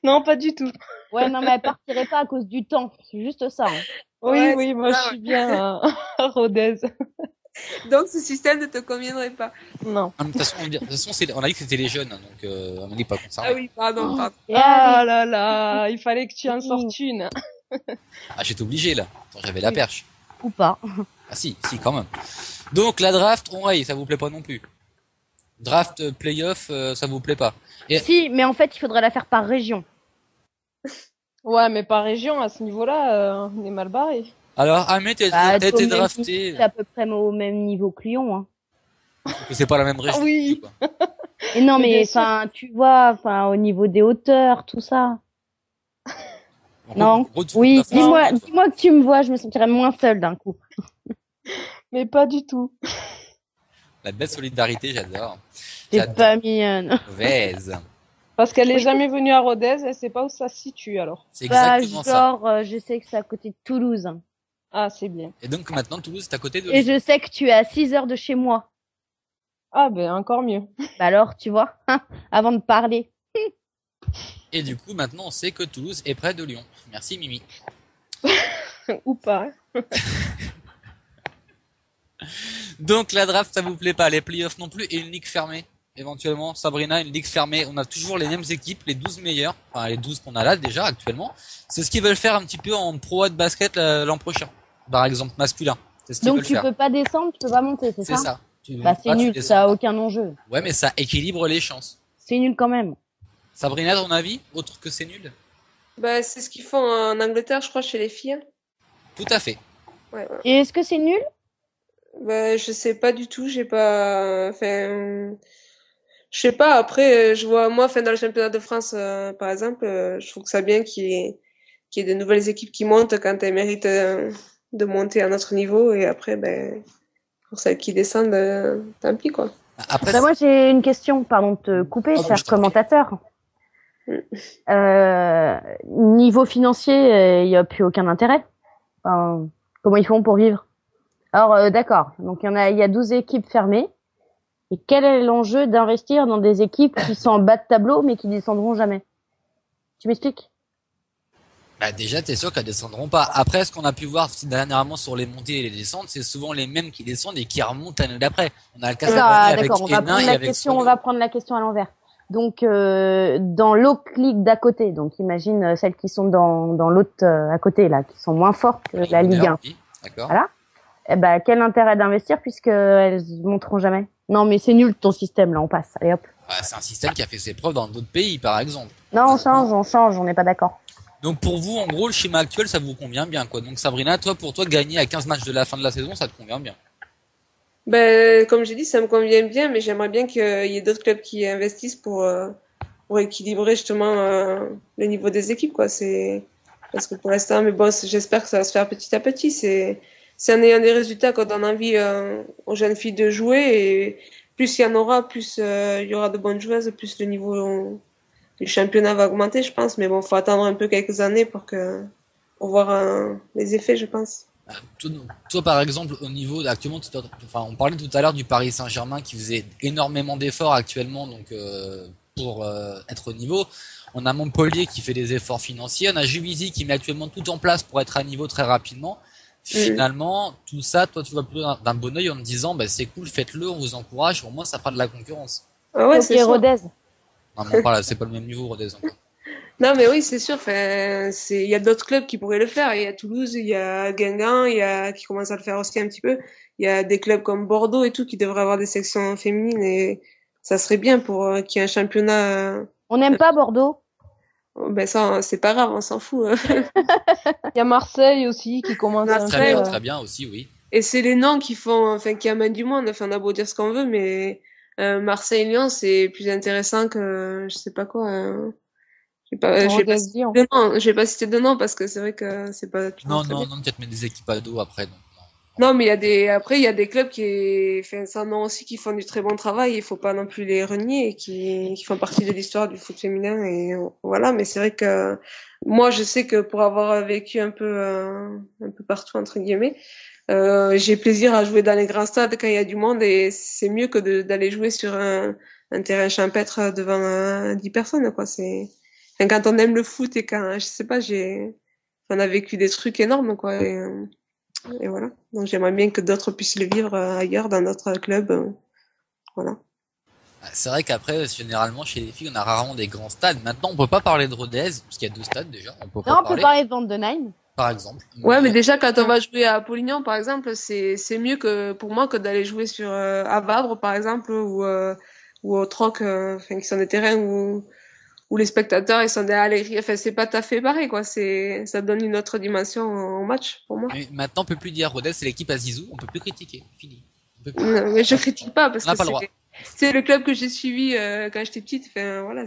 Non, pas du tout. Ouais, non, mais elle partirait pas à cause du temps. C'est juste ça. Hein. Oui, Ouais, oui, moi, je suis bien à Rodez. Donc, ce système ne te conviendrait pas. Non. De toute façon, on a dit que c'était les jeunes, donc on n'est pas concerné. Ah oui, pardon. Ah là là, il fallait que tu en sortes une. Ah, j'étais obligé, là. Attends, j'avais la perche. Ou pas. Ah si, quand même. Donc, la draft, ça vous plaît pas non plus. Draft, playoff, ça vous plaît pas. Et... Si, mais en fait, il faudrait la faire par région. Ouais, mais par région, à ce niveau-là, on est mal barré. Alors, Ahmed, t'as été drafté. C'est à peu près au même niveau que Lyon, hein. C'est pas la même région. Oui. Quoi. Et non, mais enfin, tu vois, enfin, au niveau des hauteurs, tout ça. Non. Oui, dis-moi que tu me vois, je me sentirais moins seule d'un coup. Mais pas du tout. La belle solidarité, j'adore. T'es pas mignonne. Mauvaise. Parce qu'elle est jamais venue à Rodez, elle sait pas où ça se situe alors. C'est exactement ça. Je sais que c'est à côté de Toulouse. Ah, c'est bien. Et donc maintenant, Toulouse, c'est à côté de... Et je sais que tu es à 6 heures de chez moi. Ah, ben encore mieux. Bah alors, tu vois, avant de parler. Et du coup, maintenant, on sait que Toulouse est près de Lyon. Merci, Mimi. Ou pas. Donc, la draft, ça vous plaît pas. Les playoffs non plus. Et une ligue fermée. Éventuellement, Sabrina, une ligue fermée. On a toujours les mêmes équipes, les 12 meilleures. Enfin, les 12 qu'on a là, déjà, actuellement. C'est ce qu'ils veulent faire un petit peu en pro de basket l'an prochain. Par exemple, masculin. C'est ce qu'ils veulent faire. Donc, tu peux pas descendre, tu peux pas monter, c'est ça? C'est ça. Bah, c'est nul, ça a aucun enjeu. Ouais, mais ça équilibre les chances. C'est nul quand même. Sabrina, ton avis? Autre que c'est nul? Bah, c'est ce qu'ils font en Angleterre, je crois, chez les filles. Tout à fait. Ouais. Et est-ce que c'est nul? Bah, je sais pas du tout, j'ai pas, enfin, je sais pas, après, je vois, moi, dans le championnat de France, par exemple, je trouve que ça bien qu'il y ait de nouvelles équipes qui montent quand elles méritent de monter à notre niveau, et après, ben, pour celles qui descendent, tant pis, quoi. Après, moi, j'ai une question, pardon de te couper, cher commentateur. Niveau financier, il n'y a plus aucun intérêt. Enfin, comment ils font pour vivre? Alors, d'accord. Donc, il y a 12 équipes fermées. Et quel est l'enjeu d'investir dans des équipes qui sont en bas de tableau, mais qui descendront jamais? Tu m'expliques? Bah, déjà, t'es sûr qu'elles descendront pas. Après, ce qu'on a pu voir dernièrement sur les montées et les descentes, c'est souvent les mêmes qui descendent et qui remontent l'année d'après. On a le cas avec Hénin et avec Sono. On va prendre la question à l'envers. Donc, dans l'autre ligue d'à côté, donc imagine celles qui sont dans l'autre à côté, là, qui sont moins fortes que la Ligue 1. Oui, d'accord. Voilà. Eh ben, quel intérêt d'investir puisqu'elles monteront jamais? Non, mais c'est nul ton système, là, on passe. Allez hop. Bah, c'est un système qui a fait ses preuves dans d'autres pays, par exemple. Non, on change, on n'est pas d'accord. Donc pour vous, en gros, le schéma actuel, ça vous convient bien, quoi. Donc Sabrina, pour toi, gagner à 15 matchs de la fin de la saison, ça te convient bien? Ben, comme j'ai dit, ça me convient bien, mais j'aimerais bien qu'il y ait d'autres clubs qui investissent pour équilibrer justement le niveau des équipes, quoi. Parce que pour l'instant, mais bon, j'espère que ça va se faire petit à petit. C'est en ayant des résultats qu'on donne envie aux jeunes filles de jouer, et plus il y en aura, plus il y aura de bonnes joueuses, plus le niveau le championnat va augmenter, je pense, mais bon, faut attendre un peu quelques années pour voir les effets, je pense. Toi, par exemple, au niveau actuellement, on parlait tout à l'heure du Paris Saint-Germain qui faisait énormément d'efforts actuellement, donc pour être au niveau. On a Montpellier qui fait des efforts financiers, on a Juvisy qui met actuellement tout en place pour être à niveau très rapidement. Finalement, tout ça, toi tu vois plus d'un bon œil en te disant bah c'est cool, faites-le, on vous encourage, au moins ça fera de la concurrence. Ah ouais, c'est sûr. Rodez. Non, mais voilà, c'est pas le même niveau Rodez encore. Non, mais oui, c'est sûr. Enfin, il y a d'autres clubs qui pourraient le faire. Il y a Toulouse, il y a Guingamp, qui commence à le faire aussi un petit peu. Il y a des clubs comme Bordeaux et tout qui devraient avoir des sections féminines et ça serait bien pour qu'il y ait un championnat. On n'aime pas Bordeaux. Ben ça, c'est pas grave, on s'en fout. Il y a Marseille aussi qui commence à Très bien, très bien aussi, oui. Et c'est les noms qui amènent du monde. Enfin, on a beau dire ce qu'on veut, mais Marseille-Lyon, c'est plus intéressant que je sais pas quoi. Je vais pas citer de nom parce que c'est vrai que c'est pas. Non, peut-être mettre des équipes à dos après. Donc, non, mais il y a des clubs enfin, c'est un nom aussi qui font du très bon travail. Il faut pas non plus les renier et qui font partie de l'histoire du foot féminin et voilà. Mais c'est vrai que moi, je sais que pour avoir vécu un peu partout entre guillemets, j'ai plaisir à jouer dans les grands stades quand il y a du monde et c'est mieux que d'aller jouer sur un terrain champêtre devant 10 personnes, quoi. Enfin, quand on aime le foot et je sais pas, on a vécu des trucs énormes, quoi. Et voilà. Donc, j'aimerais bien que d'autres puissent le vivre ailleurs, dans d'autres clubs. Voilà. C'est vrai qu'après, généralement, chez les filles, on a rarement des grands stades. Maintenant, on peut pas parler de Rodez, parce qu'il y a 2 stades déjà. On peut parler de Vandenheim. Par exemple. Ouais, mais déjà, quand on va jouer à Polignan, par exemple, c'est mieux pour moi que d'aller jouer à Vabre, par exemple, ou au Troc, qui sont des terrains où les spectateurs, ils sont derrière les grilles. Enfin, c'est pas tout à fait pareil, quoi. Ça donne une autre dimension au match, pour moi. Mais maintenant, on peut plus dire Rodez, c'est l'équipe à Zizou, on peut plus critiquer. Fini. Non, mais je critique pas, parce on n'a que pas le droit. c'est le club que j'ai suivi, quand j'étais petite. Enfin, voilà,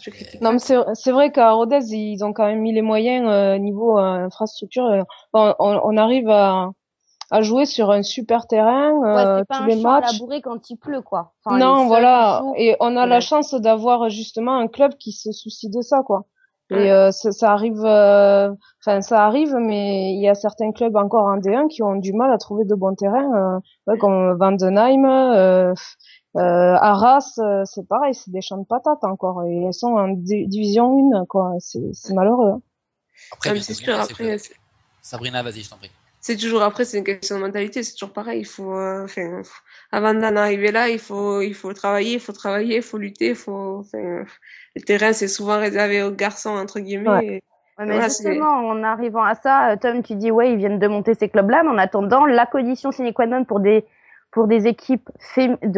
je critique non, mais c'est vrai qu'à Rodez, ils ont quand même mis les moyens, niveau infrastructure. On arrive à jouer sur un super terrain, c'est pas tous un les champ à matchs. labourer quand il pleut, quoi. Enfin, Non, voilà. Et on a la chance d'avoir justement un club qui se soucie de ça, quoi. Et ça arrive, ça arrive, mais il y a certains clubs encore en D1 qui ont du mal à trouver de bons terrains, comme Vandenheim, Arras, c'est pareil, c'est des champs de patates encore, et elles sont en division 1, quoi. C'est malheureux. Hein. Après, c'est sûr. Après, Sabrina, vas-y, je t'en prie. C'est toujours c'est une question de mentalité, c'est toujours pareil. Il faut, avant d'en arriver là, il faut travailler, il faut lutter, le terrain, c'est souvent réservé aux garçons, entre guillemets. Ouais. Mais voilà, justement, en arrivant à ça, Tom, tu dis, ouais, ils viennent de monter ces clubs-là, mais en attendant, la condition sine qua non pour des équipes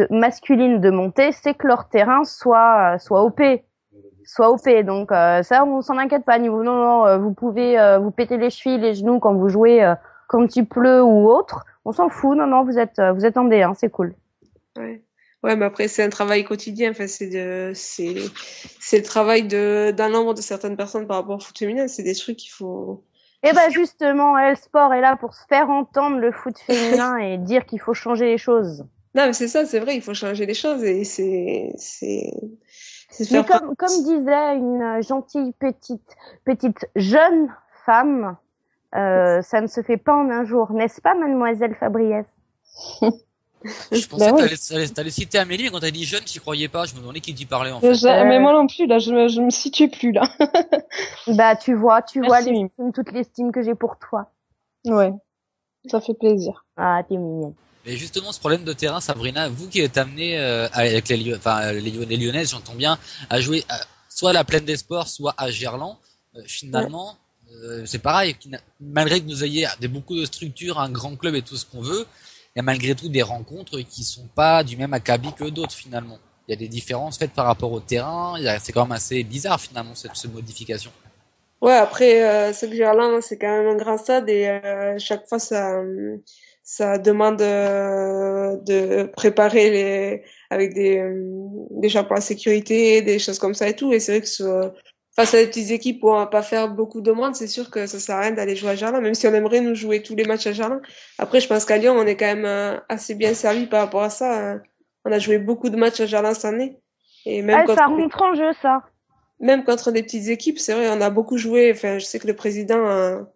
masculines de monter, c'est que leur terrain soit OP. Donc, ça, on s'en inquiète pas. Non, vous pouvez, vous péter les chevilles, les genoux quand vous jouez, quand il pleut ou autre, on s'en fout. Non, vous êtes en D1, c'est cool. Ouais, mais après c'est un travail quotidien. Enfin, c'est le travail d'un nombre de certaines personnes par rapport au foot féminin. C'est des trucs qu'il faut. Et justement, le sport est là pour se faire entendre le foot féminin et dire qu'il faut changer les choses. Non, mais c'est ça, c'est vrai, il faut changer les choses et mais comme disait une gentille petite jeune femme. Ça ne se fait pas en un jour, n'est-ce pas, mademoiselle Fabriès? Je pensais que t'allais citer Amélie quand t'as dit jeune, j'y croyais pas, je me demandais qui t'y parlait en fait. Mais moi non plus, là, je me situe plus, là. Tu vois toute l'estime que j'ai pour toi. Ouais, ça fait plaisir. Ah, t'es mignonne. Mais justement, ce problème de terrain, Sabrina, vous qui êtes amenée avec les Lyonnaises, j'entends bien, à jouer soit à la Plaine des Sports, soit à Gerland, finalement... c'est pareil, malgré que vous ayez beaucoup de structures, un grand club et tout ce qu'on veut, il y a malgré tout des rencontres qui sont pas du même acabit que d'autres finalement. Il y a des différences faites par rapport au terrain, c'est quand même assez bizarre finalement cette modification. Ouais, après, ce que j'ai là, c'est quand même un grand stade et chaque fois ça demande de préparer avec des gens pour la sécurité, des choses comme ça et tout. Et c'est vrai que face à des petites équipes où on va pas faire beaucoup de monde, c'est sûr que ça sert à rien d'aller jouer à Gerland, même si on aimerait nous jouer tous les matchs à Gerland. Après, je pense qu'à Lyon, on est quand même assez bien servi par rapport à ça. On a joué beaucoup de matchs à Gerland cette année. Et même ça rentre en jeu, ça. Même contre des petites équipes, c'est vrai, on a beaucoup joué. Enfin, je sais que le président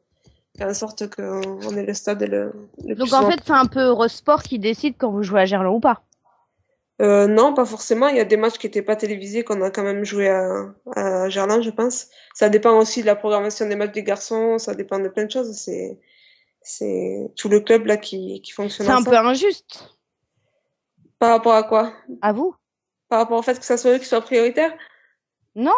fait en sorte qu'on ait le stade le plus Donc en fait, c'est un peu Eurosport qui décide quand vous jouez à Gerland ou pas. Non, pas forcément. Il y a des matchs qui étaient pas télévisés qu'on a quand même joué à Gerland, je pense. Ça dépend aussi de la programmation des matchs des garçons, ça dépend de plein de choses. C'est tout le club là qui fonctionne C'est un peu ensemble. injuste. Par rapport à quoi? À vous? Par rapport au fait que ça soit eux qui soient prioritaires? Non,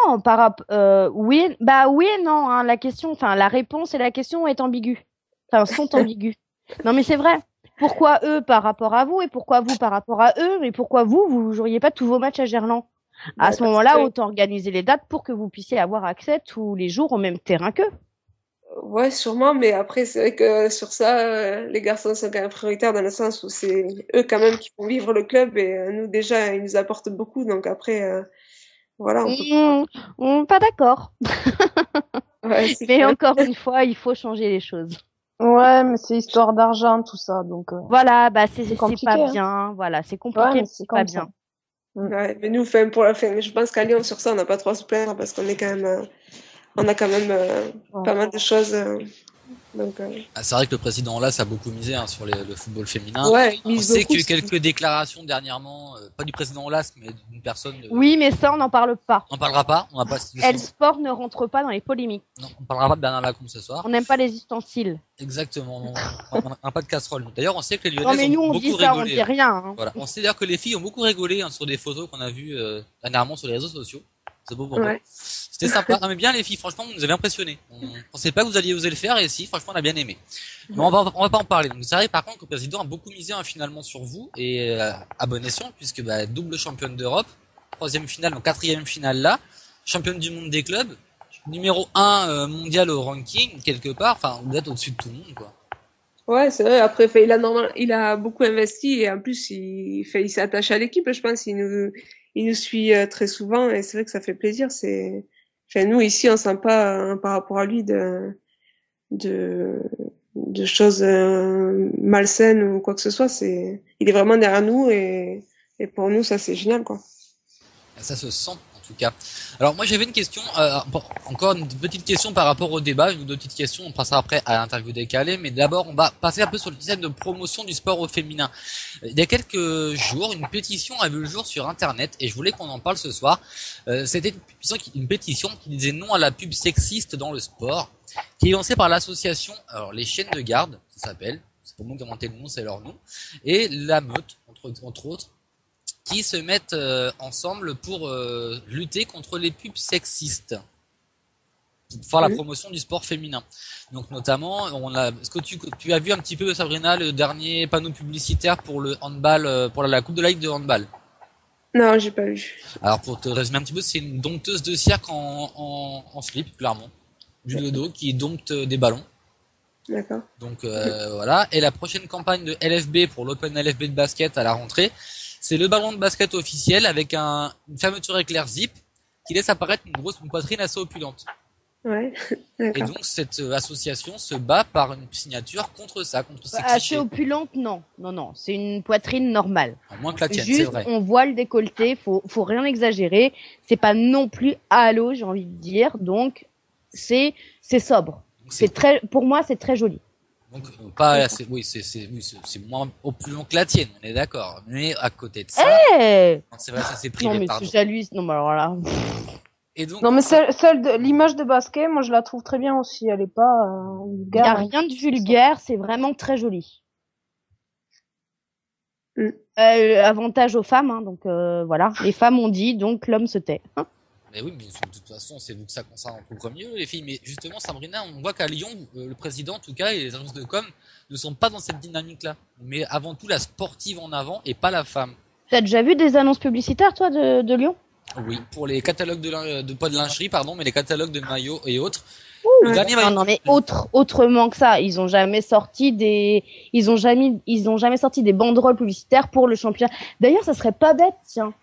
oui, oui et non, hein, la réponse et la question est ambiguë. Enfin, sont ambiguës. Non, mais c'est vrai. Pourquoi eux par rapport à vous et pourquoi vous par rapport à eux et pourquoi vous joueriez pas tous vos matchs à Gerland? À ce Parce moment-là, que, autant organiser les dates pour que vous puissiez avoir accès tous les jours au même terrain qu'eux. ouais, sûrement, mais après, c'est vrai que sur ça, les garçons sont quand même prioritaires dans le sens où c'est eux quand même qui font vivre le club et nous déjà, ils nous apportent beaucoup. Donc après, voilà, on peut pas. Pas d'accord. Ouais, c'est Mais clair. encore une fois, il faut changer les choses. Ouais, mais c'est histoire d'argent, tout ça, donc Voilà, c'est c'est pas compliqué, hein. bien. Voilà, c'est Ouais, compliqué, mais mais c'est c'est pas comme ça. bien. Ouais, mais nous, enfin, pour la fin, je pense qu'à Lyon, sur ça, on n'a pas trop à se plaindre parce qu'on est quand même, on a quand même Ouais. pas mal de choses. Donc, Ah, c'est vrai que le président Las a beaucoup misé sur le football féminin. ouais, ils On misent sait beaucoup. que quelques déclarations dernièrement, pas du président Las, mais d'une personne. Oui, mais ça, on n'en parle pas. On parlera pas. On n'a pas. Sport ne rentre pas dans les polémiques. Non, on parlera pas de Bernard Lacombe ce soir. On n'aime pas les ustensiles. Exactement. On n'a pas de casserole. D'ailleurs, on sait que les Non, mais Lyonnaises nous, ont on beaucoup dit ça, on rigolé. dit rien. Hein. Voilà. On sait d'ailleurs que les filles ont beaucoup rigolé sur des photos qu'on a vues dernièrement sur les réseaux sociaux. C'est beau pour moi. Ouais. C'était sympa. Non mais bien les filles, franchement, vous nous avez impressionnés. On pensait pas que vous alliez oser le faire et si, franchement, on a bien aimé. Mais on va pas en parler. Donc c'est vrai par contre que le président a beaucoup misé finalement sur vous et à bon escient puisque double championne d'Europe, troisième finale, donc quatrième finale là, championne du monde des clubs, numéro 1 mondial au ranking quelque part. Enfin, vous êtes au-dessus de tout le monde quoi. Ouais, c'est vrai. Après, fait, il a beaucoup investi et en plus, il s'attache à l'équipe. Je pense, il nous suit très souvent et c'est vrai que ça fait plaisir. Enfin, nous ici, on sent pas par rapport à lui de, de choses malsaines ou quoi que ce soit. Il est vraiment derrière nous et pour nous, ça c'est génial, quoi. Ça se sent en tout cas. Alors moi j'avais une question, encore une petite question par rapport au débat, une ou deux petites questions, on passera après à l'interview décalée, mais d'abord on va passer un peu sur le système de promotion du sport au féminin. Il y a quelques jours, une pétition a vu le jour sur internet et je voulais qu'on en parle ce soir. C'était une pétition qui disait non à la pub sexiste dans le sport, qui est lancée par l'association, alors les chiennes de garde, ça s'appelle, c'est pour moi de commenter le nom, c'est leur nom, et la meute, entre autres, qui se mettent ensemble pour lutter contre les pubs sexistes, pour faire la promotion du sport féminin. Donc notamment, est-ce que tu as vu un petit peu, Sabrina, le dernier panneau publicitaire pour le handball, pour la Coupe de la Ligue de handball? Non, j'ai pas vu. Alors pour te résumer un petit peu, c'est une dompteuse de cirque en slip, clairement, du dodo, qui dompte des ballons. D'accord. Donc voilà. Et la prochaine campagne de LFB pour l'Open LFB de basket à la rentrée, c'est le ballon de basket officiel avec une fermeture éclair zip qui laisse apparaître une poitrine assez opulente. Ouais. Et donc cette association se bat par une signature contre ça, contre ces Assez clichés. opulente, non. C'est une poitrine normale. À moins que la tienne, c'est Juste, vrai. on voit le décolleté, faut rien exagérer. C'est pas non plus à l'eau, j'ai envie de dire. Donc, c'est sobre. Donc, Pour moi, c'est très joli. Donc pas assez, c'est moins opulent que la tienne, on est d'accord. Mais à côté de ça, non, c'est vrai, ça c'est privé, Non, mais pardon. c'est jalouse. Non, mais alors là. Et donc, Non, mais celle de l'image de basket, moi je la trouve très bien aussi. Elle est pas Il n'y vulgaire. a rien de vulgaire, c'est vraiment très joli. Avantage aux femmes, hein, donc voilà. Les femmes ont dit, donc l'homme se tait. mais oui, mais de toute façon, c'est vous que ça concerne en premier lieu, les filles. Mais justement, Sabrina, on voit qu'à Lyon, le président, en tout cas, et les agences de com ne sont pas dans cette dynamique-là. Mais avant tout, la sportive en avant et pas la femme. T'as déjà vu des annonces publicitaires, toi, de Lyon? Oui, pour les catalogues pas de lingerie, pardon, mais les catalogues de maillots et autres. Non, mais autrement que ça, ils ont jamais sorti des banderoles publicitaires pour le championnat. D'ailleurs, ça serait pas bête, tiens,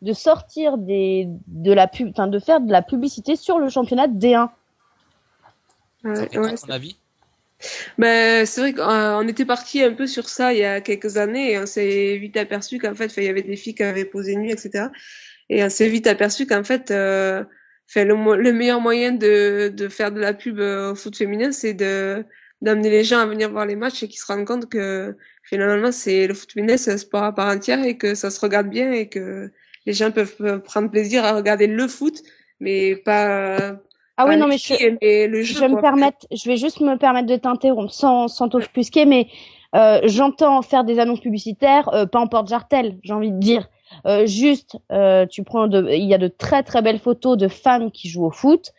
de sortir de faire de la publicité sur le championnat de D1. Ouais, ton avis? Ben, c'est vrai qu'on était parti un peu sur ça il y a quelques années et on s'est vite aperçu qu'en fait, il y avait des filles qui avaient posé nu, etc. Et on s'est vite aperçu qu'en fait, le meilleur moyen de faire de la pub au foot féminin, c'est d'amener les gens à venir voir les matchs et qu'ils se rendent compte que finalement, le foot féminin, c'est un sport à part entière et que ça se regarde bien et que les gens peuvent prendre plaisir à regarder le foot, mais pas, Ah oui, pas non, les mais filles, mais le jeu, quoi. je vais juste me permettre de t'interrompre sans t'offusquer, mais j'entends faire des annonces publicitaires, pas en porte-jartel, j'ai envie de dire. Juste, il y a de très très belles photos de femmes qui jouent au foot,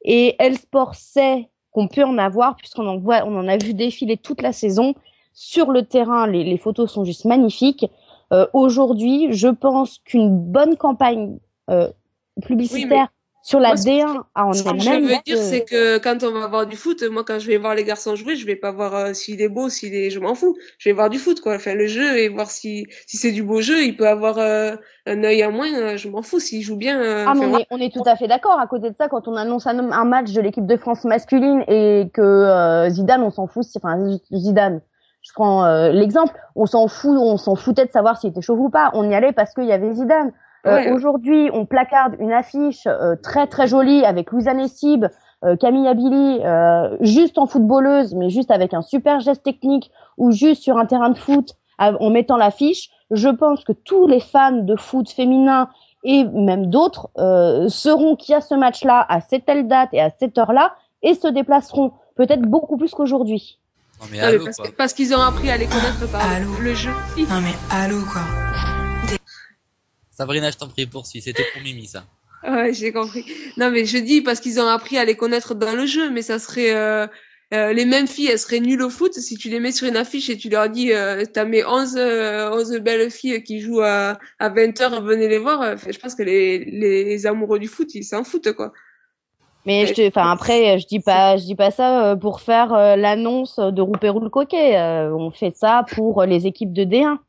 et Elsport sait qu'on peut en avoir, puisqu'on en voit, on en a vu défiler toute la saison. Sur le terrain, les photos sont juste magnifiques. Aujourd'hui, je pense qu'une bonne campagne publicitaire sur la Moi, D1 en ce que je elle-même. veux dire, c'est que quand on va voir du foot, moi, quand je vais voir les garçons jouer, je vais pas voir s'il est beau, je m'en fous. Je vais voir du foot, quoi. Enfin, le jeu et voir si c'est du beau jeu. Il peut avoir un œil en moins, je m'en fous. S'il joue bien. Ah, mais Enfin, on est tout à fait d'accord. À côté de ça, quand on annonce un match de l'équipe de France masculine et que Zidane, on s'en fout. Enfin, Zidane, je prends l'exemple. On s'en foutait de savoir s'il était chauve ou pas. On y allait parce qu'il y avait Zidane. Ouais. Aujourd'hui, on placarde une affiche très très jolie avec Louisa Nessib, Camille Abili, juste en footballeuse, mais juste avec un super geste technique, ou juste sur un terrain de foot en mettant l'affiche. Je pense que tous les fans de foot féminin et même d'autres sauront qu'il y a ce match-là à cette telle date et à cette heure-là et se déplaceront peut-être beaucoup plus qu'aujourd'hui. Non mais allô, parce qu'ils ont appris à les connaître par le jeu. Non mais allô quoi. Sabrina, je t'en prie, poursuis. C'était pour Mimi, ça. Ouais, j'ai compris. Non, mais je dis parce qu'ils ont appris à les connaître dans le jeu, mais ça serait les mêmes filles, elles seraient nulles au foot si tu les mets sur une affiche et tu leur dis t'as mes 11 belles filles qui jouent à 20h, venez les voir. Je pense que les amoureux du foot, ils s'en foutent, quoi. Mais après, je dis pas ça pour faire l'annonce de Rouperou le Coquet. On fait ça pour les équipes de D1.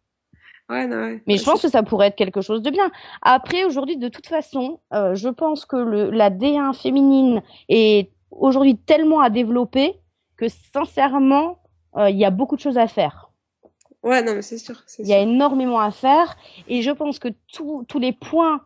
Ouais, non, ouais. Mais je pense que ça pourrait être quelque chose de bien. Après, aujourd'hui, de toute façon, je pense que la D1 féminine est aujourd'hui tellement à développer que sincèrement, il y a beaucoup de choses à faire. Ouais, non, mais c'est sûr. Il y a énormément à faire et je pense que tous les points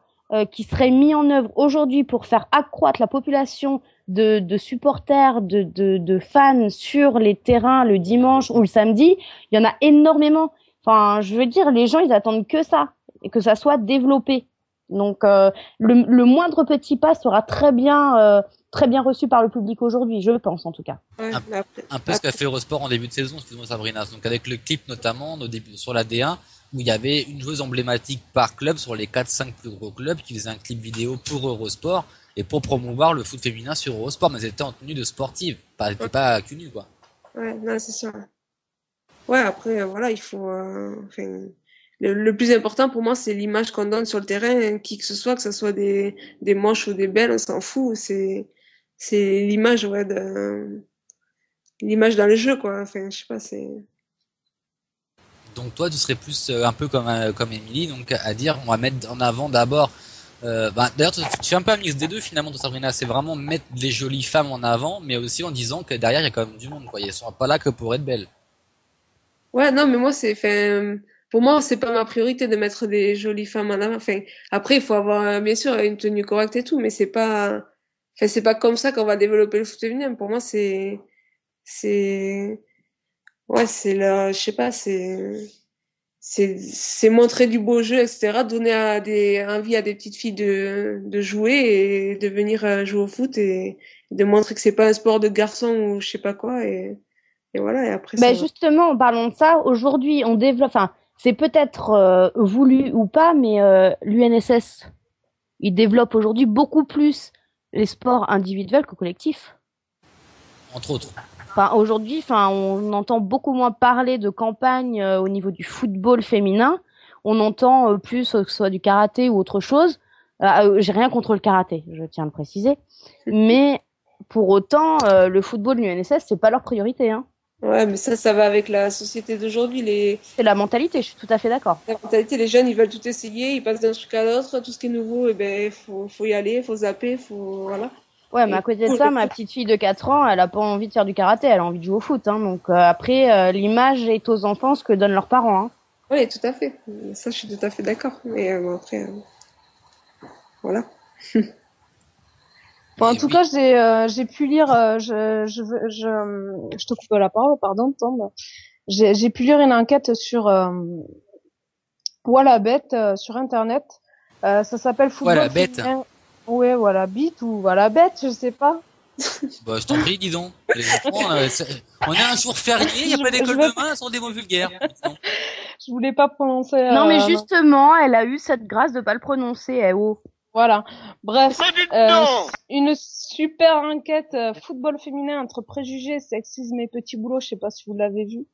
qui seraient mis en œuvre aujourd'hui pour faire accroître la population de supporters, de fans sur les terrains le dimanche ou le samedi, il y en a énormément. Enfin, je veux dire, les gens, ils attendent que ça, et que ça soit développé. Donc, le moindre petit pas sera très bien reçu par le public aujourd'hui, je pense en tout cas. Ouais, un peu ce qu'a fait Eurosport en début de saison, excuse-moi Sabrina. Donc avec le clip notamment au début, sur la D1, où il y avait une joueuse emblématique par club sur les 4-5 plus gros clubs qui faisait un clip vidéo pour Eurosport et pour promouvoir le foot féminin sur Eurosport, mais c'était en tenue de sportive, pas cul nu, quoi. Ouais, non, c'est sûr. Ouais, après, voilà, il faut. Le plus important pour moi, c'est l'image qu'on donne sur le terrain, qui que ce soit des moches ou des belles, on s'en fout. C'est l'image, ouais, l'image dans le jeu, quoi. Enfin, je sais pas, c'est. Donc toi, tu serais plus un peu comme Émilie, donc à dire, on va mettre en avant d'abord. D'ailleurs, tu fais un peu un mix des deux finalement, de Sabrina. C'est vraiment mettre les jolies femmes en avant, mais aussi en disant que derrière, il y a quand même du monde, quoi. Ils sont pas là que pour être belles. Ouais, non, mais moi, pour moi, c'est pas ma priorité de mettre des jolies femmes en avant. Enfin, après, il faut avoir, bien sûr, une tenue correcte et tout, mais c'est pas comme ça qu'on va développer le foot féminin. Pour moi, ouais, je sais pas, c'est montrer du beau jeu, etc., donner envie à des petites filles de jouer et de venir jouer au foot et de montrer que c'est pas un sport de garçon ou je sais pas quoi et voilà, et après ça. Justement, en parlant de ça, aujourd'hui, on développe, enfin, c'est peut-être voulu ou pas, mais l'UNSS, il développe aujourd'hui beaucoup plus les sports individuels que collectifs. Entre autres. Enfin, aujourd'hui, on entend beaucoup moins parler de campagne au niveau du football féminin. On entend plus que ce soit du karaté ou autre chose. J'ai rien contre le karaté, je tiens à le préciser. Mais pour autant, le football, l'UNSS, c'est pas leur priorité, hein. Ouais, mais ça va avec la société d'aujourd'hui. C'est la mentalité, je suis tout à fait d'accord. La mentalité, les jeunes, ils veulent tout essayer, ils passent d'un truc à l'autre, tout ce qui est nouveau, et ben, faut y aller, faut zapper, voilà. Ouais, mais à côté de ça, ma petite fille de 4 ans, elle a pas envie de faire du karaté, elle a envie de jouer au foot, hein. Donc après, l'image est aux enfants ce que donnent leurs parents, hein. Oui, tout à fait. Ça, je suis tout à fait d'accord. Mais bon, après, voilà. Bon, en tout cas, j'ai pu lire. Je te coupe la parole, pardon, Tom. j'ai pu lire une enquête sur Wallabet sur internet. Ça s'appelle Football Wallabet. féminin. Ouais, Wallabit ou Wallabet, je sais pas. Bah, je t'en prie, dis donc. Les enfants, on est un jour férié, il n'y a pas d'école demain, ce sont des mots vulgaires. Je voulais pas prononcer. Non, mais justement, elle a eu cette grâce de pas le prononcer, eh oh. Voilà. Bref, une super enquête football féminin entre préjugés, sexisme et petit boulot. Je sais pas si vous l'avez vue.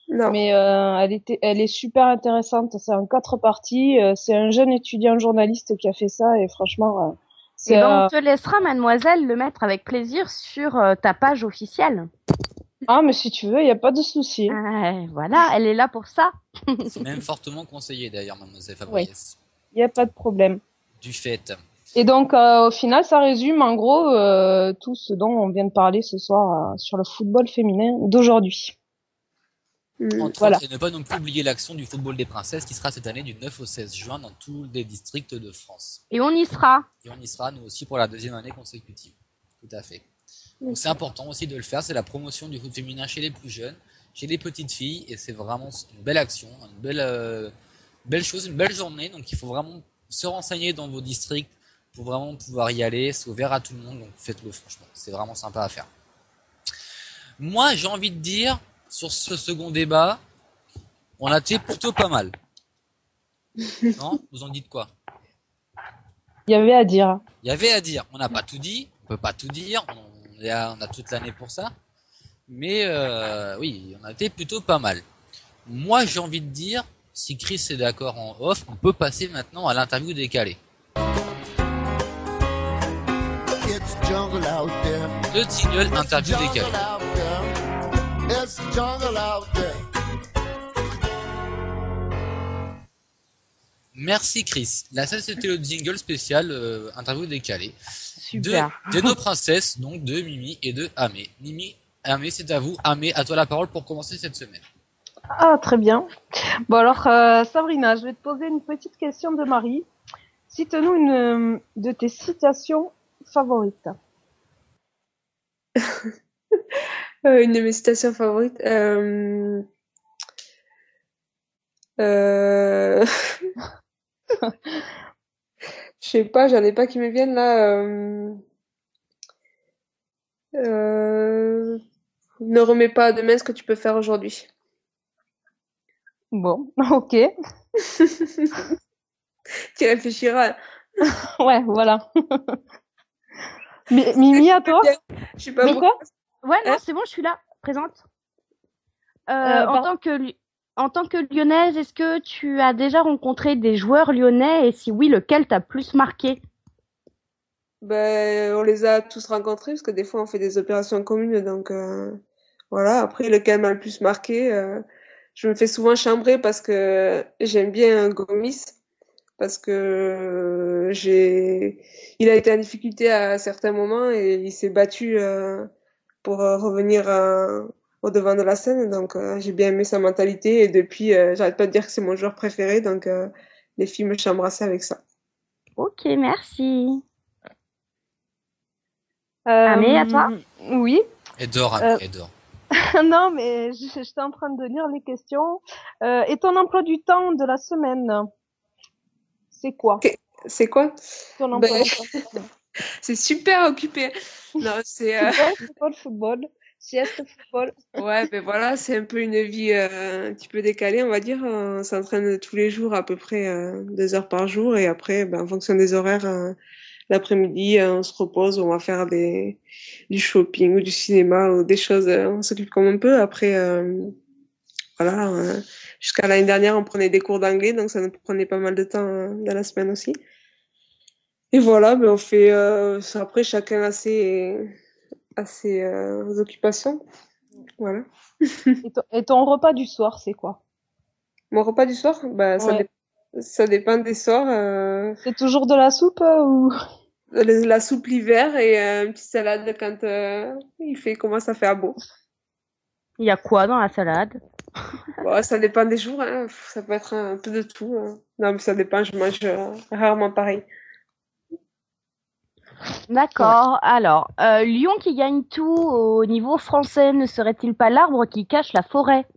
Non. Mais elle est super intéressante. C'est en 4 parties. C'est un jeune étudiant journaliste qui a fait ça et franchement, c'est. On te laissera, mademoiselle, le mettre avec plaisir sur ta page officielle. Ah, mais si tu veux, y a pas de souci. Voilà, elle est là pour ça. C'est même fortement conseillé d'ailleurs, mademoiselle Fabriès. Oui. Y a pas de problème. Du fait. Et donc, au final, ça résume en gros tout ce dont on vient de parler ce soir sur le football féminin d'aujourd'hui. Voilà. Et ne pas non plus oublier l'action du football des princesses qui sera cette année du 9 au 16 juin dans tous les districts de France. Et on y sera. Et on y sera, nous aussi, pour la 2e année consécutive. Tout à fait. Donc c'est important aussi de le faire, c'est la promotion du foot féminin chez les plus jeunes, chez les petites filles, et c'est vraiment une belle action, une belle chose, une belle journée. Donc il faut vraiment se renseigner dans vos districts pour vraiment pouvoir y aller. C'est ouvert à tout le monde, donc faites-le franchement. C'est vraiment sympa à faire. Moi, j'ai envie de dire, sur ce second débat, on a été plutôt pas mal. Non? Vous en dites quoi? Il y avait à dire. Il y avait à dire. On n'a pas tout dit, on peut pas tout dire, on a toute l'année pour ça. Mais oui, on a été plutôt pas mal. Moi, j'ai envie de dire, si Chris est d'accord en off, on peut passer maintenant à l'interview décalée. Le single interview décalée. Merci Chris. Là, ça c'était le jingle spécial interview décalée. Super. De nos princesses, donc de Mimi et de Amé. Mimi, Amé, c'est à vous. Amé, à toi la parole pour commencer cette semaine. Ah, très bien. Bon alors, Sabrina, je vais te poser une petite question de Marie. Cite-nous une de tes citations favorites. Une de mes citations favorites. Je sais pas, j'en ai pas qui me viennent là. Ne remets pas à demain ce que tu peux faire aujourd'hui. Bon, ok. Tu réfléchiras. Ouais, voilà. Mimi, à toi? Je sais pas Mais pourquoi. Ouais, non, c'est bon, je suis là, présente. En tant que lyonnaise, est-ce que tu as déjà rencontré des joueurs lyonnais et si oui, lequel t'a plus marqué? Ben, on les a tous rencontrés parce que des fois on fait des opérations communes, donc voilà. Après, lequel m'a le plus marqué, je me fais souvent chambrer parce que j'aime bien Gomis, parce que il a été en difficulté à certains moments et il s'est battu pour revenir au devant de la scène. Donc j'ai bien aimé sa mentalité et depuis, j'arrête pas de dire que c'est mon joueur préféré, donc les filles me chambrent assez avec ça. Ok, merci. Amé, à toi? Oui. Edor, Amé, Edor. Non, mais j'étais en train de lire les questions. Et ton emploi du temps de la semaine, c'est quoi? C'est quoi? Ton emploi du temps. C'est super occupé. Non, c'est football, sieste, football. Ouais, ben voilà, c'est un peu une vie un petit peu décalée, on va dire. On s'entraîne tous les jours à peu près 2 heures par jour et après, ben, en fonction des horaires, l'après-midi, on se repose, on va faire du shopping ou du cinéma ou des choses, on s'occupe comme on peut. Après, voilà, jusqu'à l'année dernière, on prenait des cours d'anglais, donc ça nous prenait pas mal de temps dans la semaine aussi. Et voilà, ben on fait, après chacun a ses occupations. Voilà. Et ton repas du soir, c'est quoi? Mon repas du soir, bah, ça dépend des soirs. C'est toujours de la soupe ou? La soupe l'hiver et une petite salade quand il commence à faire beau. Il y a quoi dans la salade? Bon, ça dépend des jours, hein. Ça peut être un peu de tout. Non, mais ça dépend, je mange rarement pareil. D'accord. Alors, Lyon qui gagne tout au niveau français, ne serait-il pas l'arbre qui cache la forêt?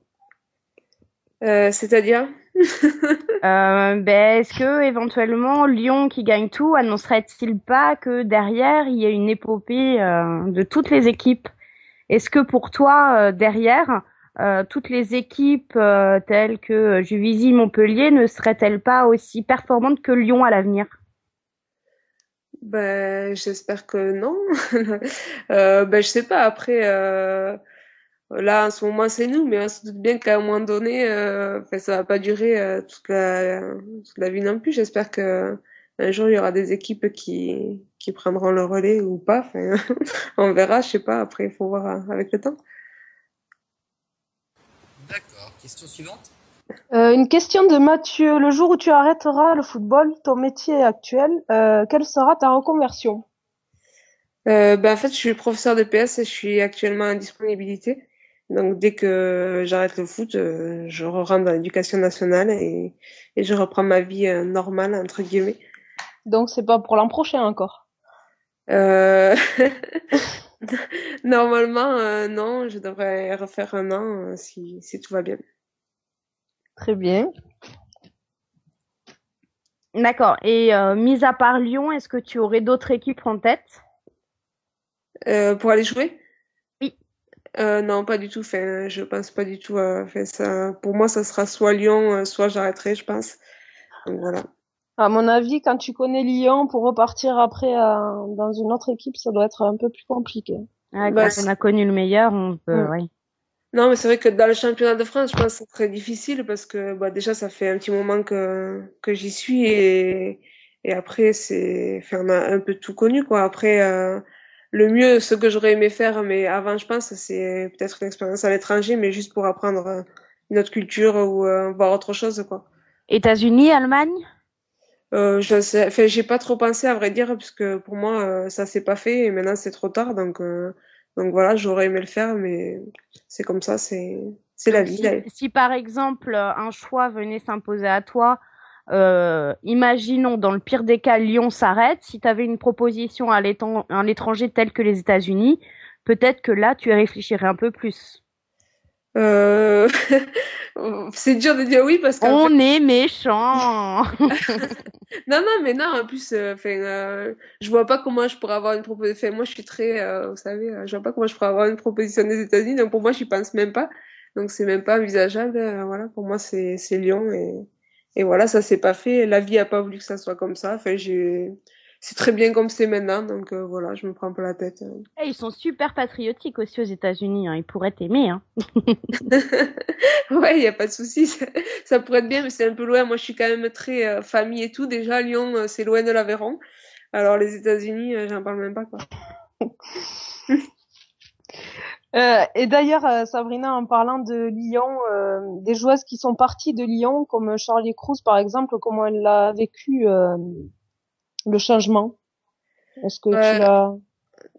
C'est-à-dire? Est-ce que éventuellement Lyon qui gagne tout annoncerait-il pas que derrière il y a une épopée de toutes les équipes? Est-ce que pour toi derrière toutes les équipes telles que Juvisy, Montpellier ne seraient-elles pas aussi performantes que Lyon à l'avenir? Ben, j'espère que non. Je sais pas. Après, là, en ce moment, c'est nous, mais on se doute bien qu'à un moment donné, ça va pas durer toute la vie non plus. J'espère que un jour, il y aura des équipes qui prendront le relais ou pas. Enfin, on verra, je sais pas. Après, il faut voir avec le temps. D'accord. Question suivante. Une question de Mathieu. Le jour où tu arrêteras le football, ton métier actuel, quelle sera ta reconversion? En fait, je suis professeur de PS et je suis actuellement en disponibilité. Donc, dès que j'arrête le foot, je rentre dans l'éducation nationale et je reprends ma vie normale, entre guillemets. Donc c'est pas pour l'an prochain encore. Euh... Normalement, non, je devrais refaire un an si tout va bien. Très bien. D'accord. Et mis à part Lyon, est-ce que tu aurais d'autres équipes en tête? Pour aller jouer? Oui. Non, pas du tout. Enfin, je pense pas du tout. Ça, pour moi, ça sera soit Lyon, soit j'arrêterai, je pense. Donc voilà. À mon avis, quand tu connais Lyon, pour repartir après dans une autre équipe, ça doit être un peu plus compliqué. Ouais, Bah, quand on a connu le meilleur, on peut. Ouais. Non, mais c'est vrai que dans le championnat de France, je pense que c'est très difficile parce que déjà, ça fait un petit moment que j'y suis et après, on a un peu tout connu, quoi. Après, le mieux, ce que j'aurais aimé faire, mais avant, je pense, c'est peut-être une expérience à l'étranger, mais juste pour apprendre une autre culture ou voir autre chose, quoi. États-Unis, Allemagne? Je sais, enfin, j'ai pas trop pensé à vrai dire, puisque pour moi, ça s'est pas fait et maintenant c'est trop tard, donc voilà, j'aurais aimé le faire, mais c'est comme ça, c'est la Donc, vie. Là. si par exemple un choix venait s'imposer à toi, imaginons dans le pire des cas Lyon s'arrête, si tu avais une proposition à l'étranger telle que les États-Unis, peut-être que là tu y réfléchirais un peu plus. Euh... c'est dur de dire oui parce qu'en On est méchant. non, mais non, en plus, je vois pas comment je pourrais avoir une proposition. Enfin, moi, je suis très, vous savez, je vois pas comment je pourrais avoir une proposition des États-Unis. Donc, pour moi, j'y pense même pas. Donc, c'est même pas envisageable. Voilà, pour moi, c'est Lyon et voilà, ça s'est pas fait. La vie a pas voulu que ça soit comme ça. Enfin, c'est très bien comme c'est maintenant. Donc, voilà, je me prends pas la tête. Eh, ils sont super patriotiques aussi aux États-Unis, hein. Ils pourraient t'aimer, hein. Ouais, il y a pas de souci. Ça pourrait être bien, mais c'est un peu loin. Moi, je suis quand même très famille et tout. Déjà, Lyon, c'est loin de l'Aveyron. Alors, les États-Unis, j'en parle même pas, quoi. Et d'ailleurs, Sabrina, en parlant de Lyon, des joueuses qui sont parties de Lyon, comme Charlie Cruz par exemple, comment elle a vécu le changement? Est-ce que tu l'as...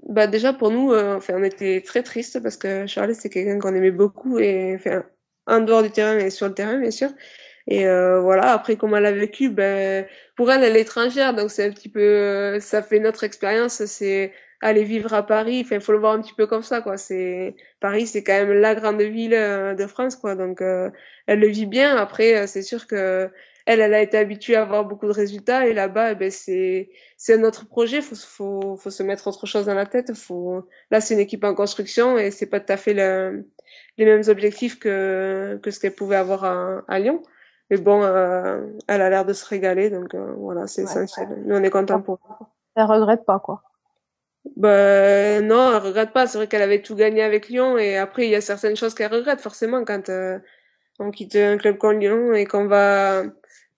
Bah déjà pour nous, on était très tristes parce que Charlie c'est quelqu'un qu'on aimait beaucoup et enfin en dehors du terrain et sur le terrain bien sûr. Et voilà, après comment elle a vécu, ben pour elle elle est étrangère donc c'est un petit peu ça fait notre expérience, c'est aller vivre à Paris, enfin il faut le voir un petit peu comme ça quoi, c'est Paris c'est quand même la grande ville de France quoi. Donc elle le vit bien après c'est sûr que elle a été habituée à avoir beaucoup de résultats et là-bas eh ben c'est un autre projet, faut se mettre autre chose dans la tête, là c'est une équipe en construction et c'est pas tout à fait les mêmes objectifs que ce qu'elle pouvait avoir à Lyon. Mais bon, elle a l'air de se régaler, donc voilà, c'est essentiel. Nous, on est contents pour elle. Elle regrette pas, quoi. Ben non, elle regrette pas. C'est vrai qu'elle avait tout gagné avec Lyon et après, il y a certaines choses qu'elle regrette forcément quand on quitte un club comme Lyon et qu'on va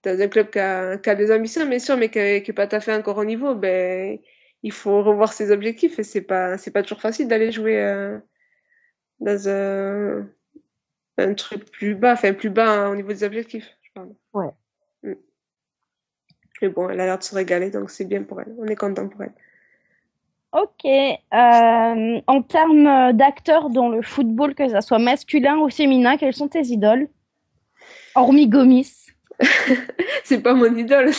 dans un club qui a des ambitions, bien sûr, mais qui est pas tout à fait encore au niveau. Ben, il faut revoir ses objectifs et c'est pas toujours facile d'aller jouer dans un truc plus bas, enfin plus bas hein, au niveau des objectifs, je parle. Ouais. Mais bon, elle a l'air de se régaler, donc c'est bien pour elle. On est content pour elle. Ok. En termes d'acteurs dans le football, que ça soit masculin ou féminin, quelles sont tes idoles? Hormis Gomis. C'est pas mon idole.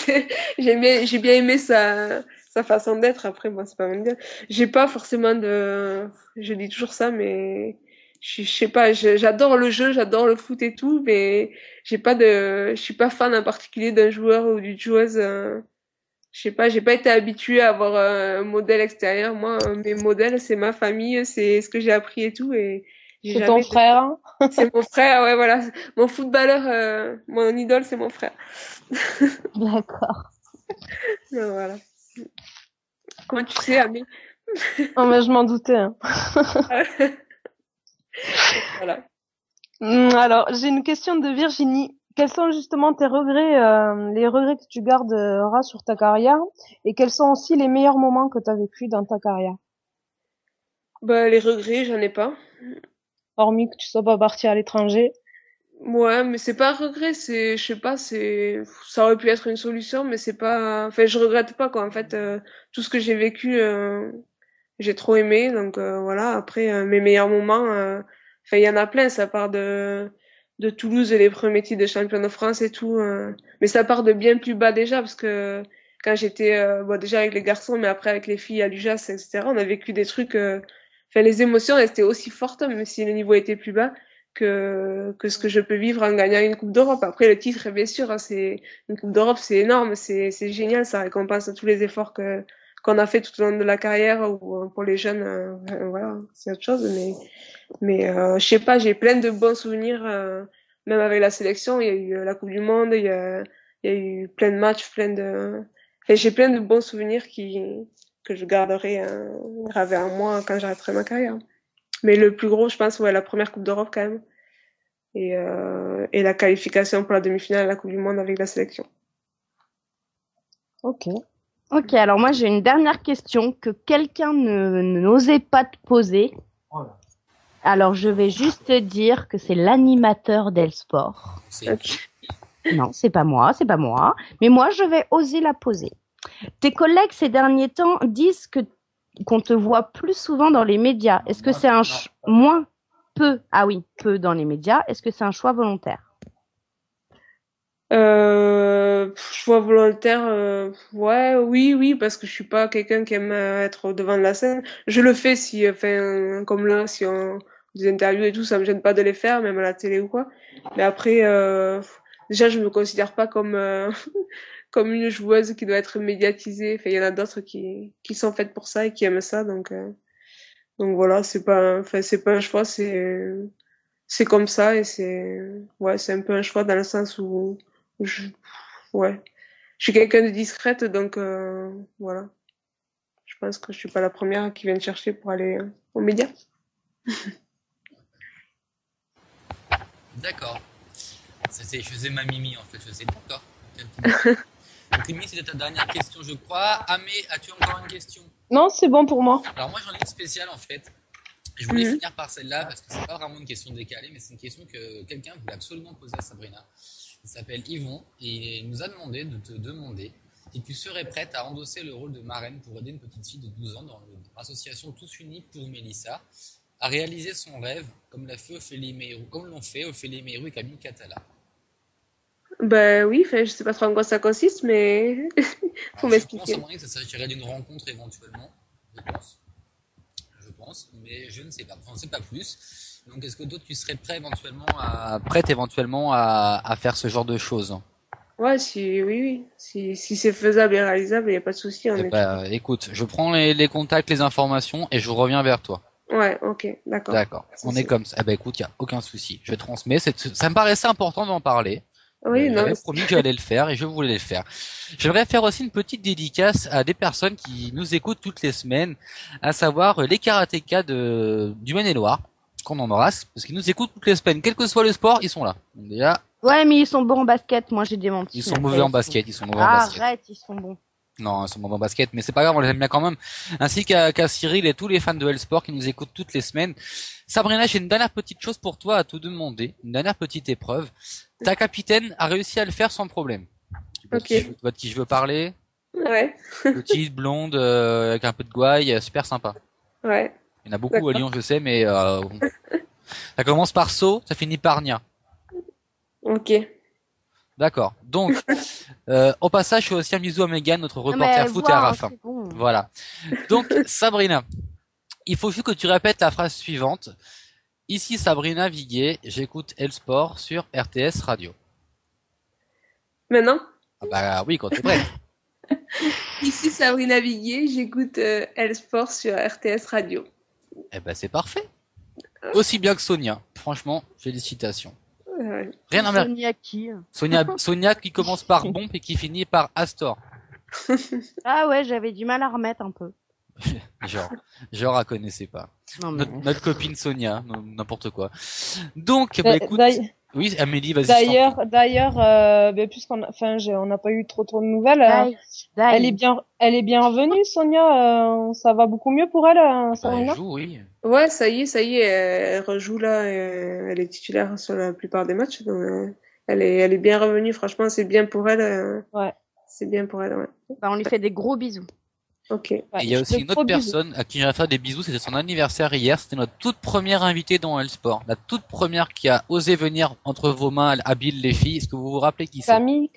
J'ai bien aimé sa façon d'être. Après, moi, c'est pas mon idole. J'ai pas forcément de. Je dis toujours ça, mais je sais pas, j'adore le jeu, j'adore le foot et tout, mais je suis pas fan en particulier d'un joueur ou d'une joueuse. Je sais pas, j'ai pas été habituée à avoir un modèle extérieur. Moi, mes modèles, c'est ma famille, c'est ce que j'ai appris et tout, et j'ai C'est ton jamais. frère. Hein. C'est mon frère, ouais, voilà. Mon footballeur, mon idole, c'est mon frère. D'accord. Voilà. Comment tu sais, Amé? Non, mais je m'en doutais. Hein. Voilà. Alors, j'ai une question de Virginie. Quels sont justement tes regrets, les regrets que tu garderas sur ta carrière, et quels sont aussi les meilleurs moments que tu as vécu dans ta carrière, Bah, les regrets, j'en ai pas. hormis que tu sois pas parti à l'étranger. Ouais, mais c'est pas un regret, je sais pas, ça aurait pu être une solution, mais c'est pas, enfin, je regrette pas, quoi. En fait, tout ce que j'ai vécu, j'ai trop aimé, donc voilà. Après, mes meilleurs moments, enfin, il y en a plein. Ça part de Toulouse et les premiers titres de champion de France et tout, mais ça part de bien plus bas déjà, parce que quand j'étais, bon, déjà avec les garçons, mais après avec les filles à l'UJAS, etc., on a vécu des trucs, enfin, les émotions, elles étaient aussi fortes, même si le niveau était plus bas. Que ce que je peux vivre en gagnant une Coupe d'Europe. Après, le titre, bien sûr, hein, c'est une Coupe d'Europe, c'est énorme, c'est génial, ça récompense tous les efforts qu'on a fait tout au long de la carrière, ou pour les jeunes, voilà, c'est autre chose. Mais je sais pas, j'ai plein de bons souvenirs, même avec la sélection. Il y a eu la Coupe du Monde, il y a eu plein de matchs, enfin, j'ai plein de bons souvenirs que je garderai gravés en moi quand j'arrêterai ma carrière. Mais le plus gros, je pense, ouais, la première Coupe d'Europe quand même. Et la qualification pour la demi-finale à la Coupe du Monde avec la sélection. Ok. Ok, alors moi j'ai une dernière question que quelqu'un n'osait pas te poser. Alors je vais juste te dire que c'est l'animateur d'Elsport. Non, c'est pas moi, c'est pas moi. Mais moi je vais oser la poser. Tes collègues ces derniers temps disent qu'on te voit plus souvent dans les médias. Est-ce que c'est moins peu? Ah oui, peu dans les médias. Est-ce que c'est un choix volontaire? Choix volontaire, ouais, oui, parce que je suis pas quelqu'un qui aime être au devant de la scène. Je le fais si, enfin, comme là, si on des interviews et tout, ça me gêne pas de les faire, même à la télé ou quoi. Mais après, déjà, je me considère pas comme comme une joueuse qui doit être médiatisée. Enfin, il y en a d'autres qui sont faites pour ça et qui aiment ça, donc voilà, c'est pas un choix, c'est comme ça, et ouais, c'est un peu un choix dans le sens où ouais, je suis quelqu'un de discrète, donc voilà. Je pense que je suis pas la première qui vient me chercher pour aller aux médias. D'accord. Je faisais ma Mimi en fait, je sais. D'accord. Donc Mimi, c'était ta dernière question, je crois. Amé, as-tu encore une question? Non, c'est bon pour moi. Alors moi j'en ai une spéciale en fait. Je voulais finir par celle-là parce que c'est pas vraiment une question décalée, mais c'est une question que quelqu'un voulait absolument poser à Sabrina. Il s'appelle Yvon et il nous a demandé de te demander si tu serais prête à endosser le rôle de marraine pour aider une petite fille de 12 ans dans l'association Tous Unis pour Mélissa à réaliser son rêve comme l'ont fait Ophélie Meyrou et Camille Catala. Ben oui, enfin, je sais pas trop en quoi ça consiste, mais faut m'expliquer. Je pense que ça s'agirait d'une rencontre éventuellement, je pense, mais je ne sais pas. Enfin, on ne sait pas plus. Donc, est-ce que toi, tu serais prête éventuellement à faire ce genre de choses? Ouais, oui. Si c'est faisable et réalisable, il n'y a pas de souci. Écoute, je prends les contacts, les informations et je reviens vers toi. Ouais, ok, d'accord. D'accord. On est comme ça. Eh ben, écoute, il n'y a aucun souci. Je transmets. Ça me paraissait important d'en parler. Oui, non. J'avais promis que j'allais le faire et je voulais le faire. J'aimerais faire aussi une petite dédicace à des personnes qui nous écoutent toutes les semaines, à savoir les karatékas du Maine-et-Loire, qu'on embrasse, parce qu'ils nous écoutent toutes les semaines. Quel que soit le sport, ils sont là. Donc déjà, Ouais, mais ils sont bons en basket. Moi, j'ai démenti. ils sont mauvais en basket. Ils sont mauvais en basket. Arrête, ils sont bons. Non, ils sont mauvais en basket, mais c'est pas grave, on les aime bien quand même. Ainsi qu'à Cyril et tous les fans de Hellsport qui nous écoutent toutes les semaines. Sabrina, j'ai une dernière petite chose pour toi à te demander, une dernière petite épreuve. Ta capitaine a réussi à le faire sans problème. Tu vois de qui je veux parler? Ouais. Petite, blonde, avec un peu de gouaille, super sympa. Ouais. Il y en a beaucoup à Lyon, je sais, mais bon. Ça commence par So, ça finit par Nia. Ok. D'accord. Donc, au passage, je fais aussi un bisou à Megan, notre reporter foot, et à Rafa. Bon. Voilà. Donc, Sabrina, il faut juste que tu répètes la phrase suivante. Ici Sabrina Viguier, j'écoute L-Sport sur RTS Radio. Maintenant? Ah bah oui, quand t'es prête. Ici Sabrina Viguier, j'écoute L-Sport sur RTS Radio. Eh ben c'est parfait. Aussi bien que Sonia. Franchement, félicitations. Rien à dire. Sonia qui Sonia qui commence par Bomb et qui finit par Astor. Ah ouais, j'avais du mal à remettre un peu. Genre, elle connaissait pas. Non, mais... Notre copine Sonia, n'importe quoi. Donc, bah, écoute, oui, Amélie, vas-y. D'ailleurs, on n'a pas eu trop de nouvelles. Elle est bien revenue, Sonia. Ça va beaucoup mieux pour elle, Elle joue, oui. Ouais, ça y est, elle rejoue là. Elle est titulaire sur la plupart des matchs. Donc, elle est bien revenue. Franchement, c'est bien pour elle. Ouais. C'est bien pour elle, ouais. Bah, on lui fait des gros bisous. Ok. Et il y a aussi une autre personne à qui j'aimerais faire des bisous, c'était son anniversaire hier, c'était notre toute première invitée dans L-Sport, la toute première qui a osé venir entre vos mains habile les filles. Est-ce que vous vous rappelez qui c'est? Camille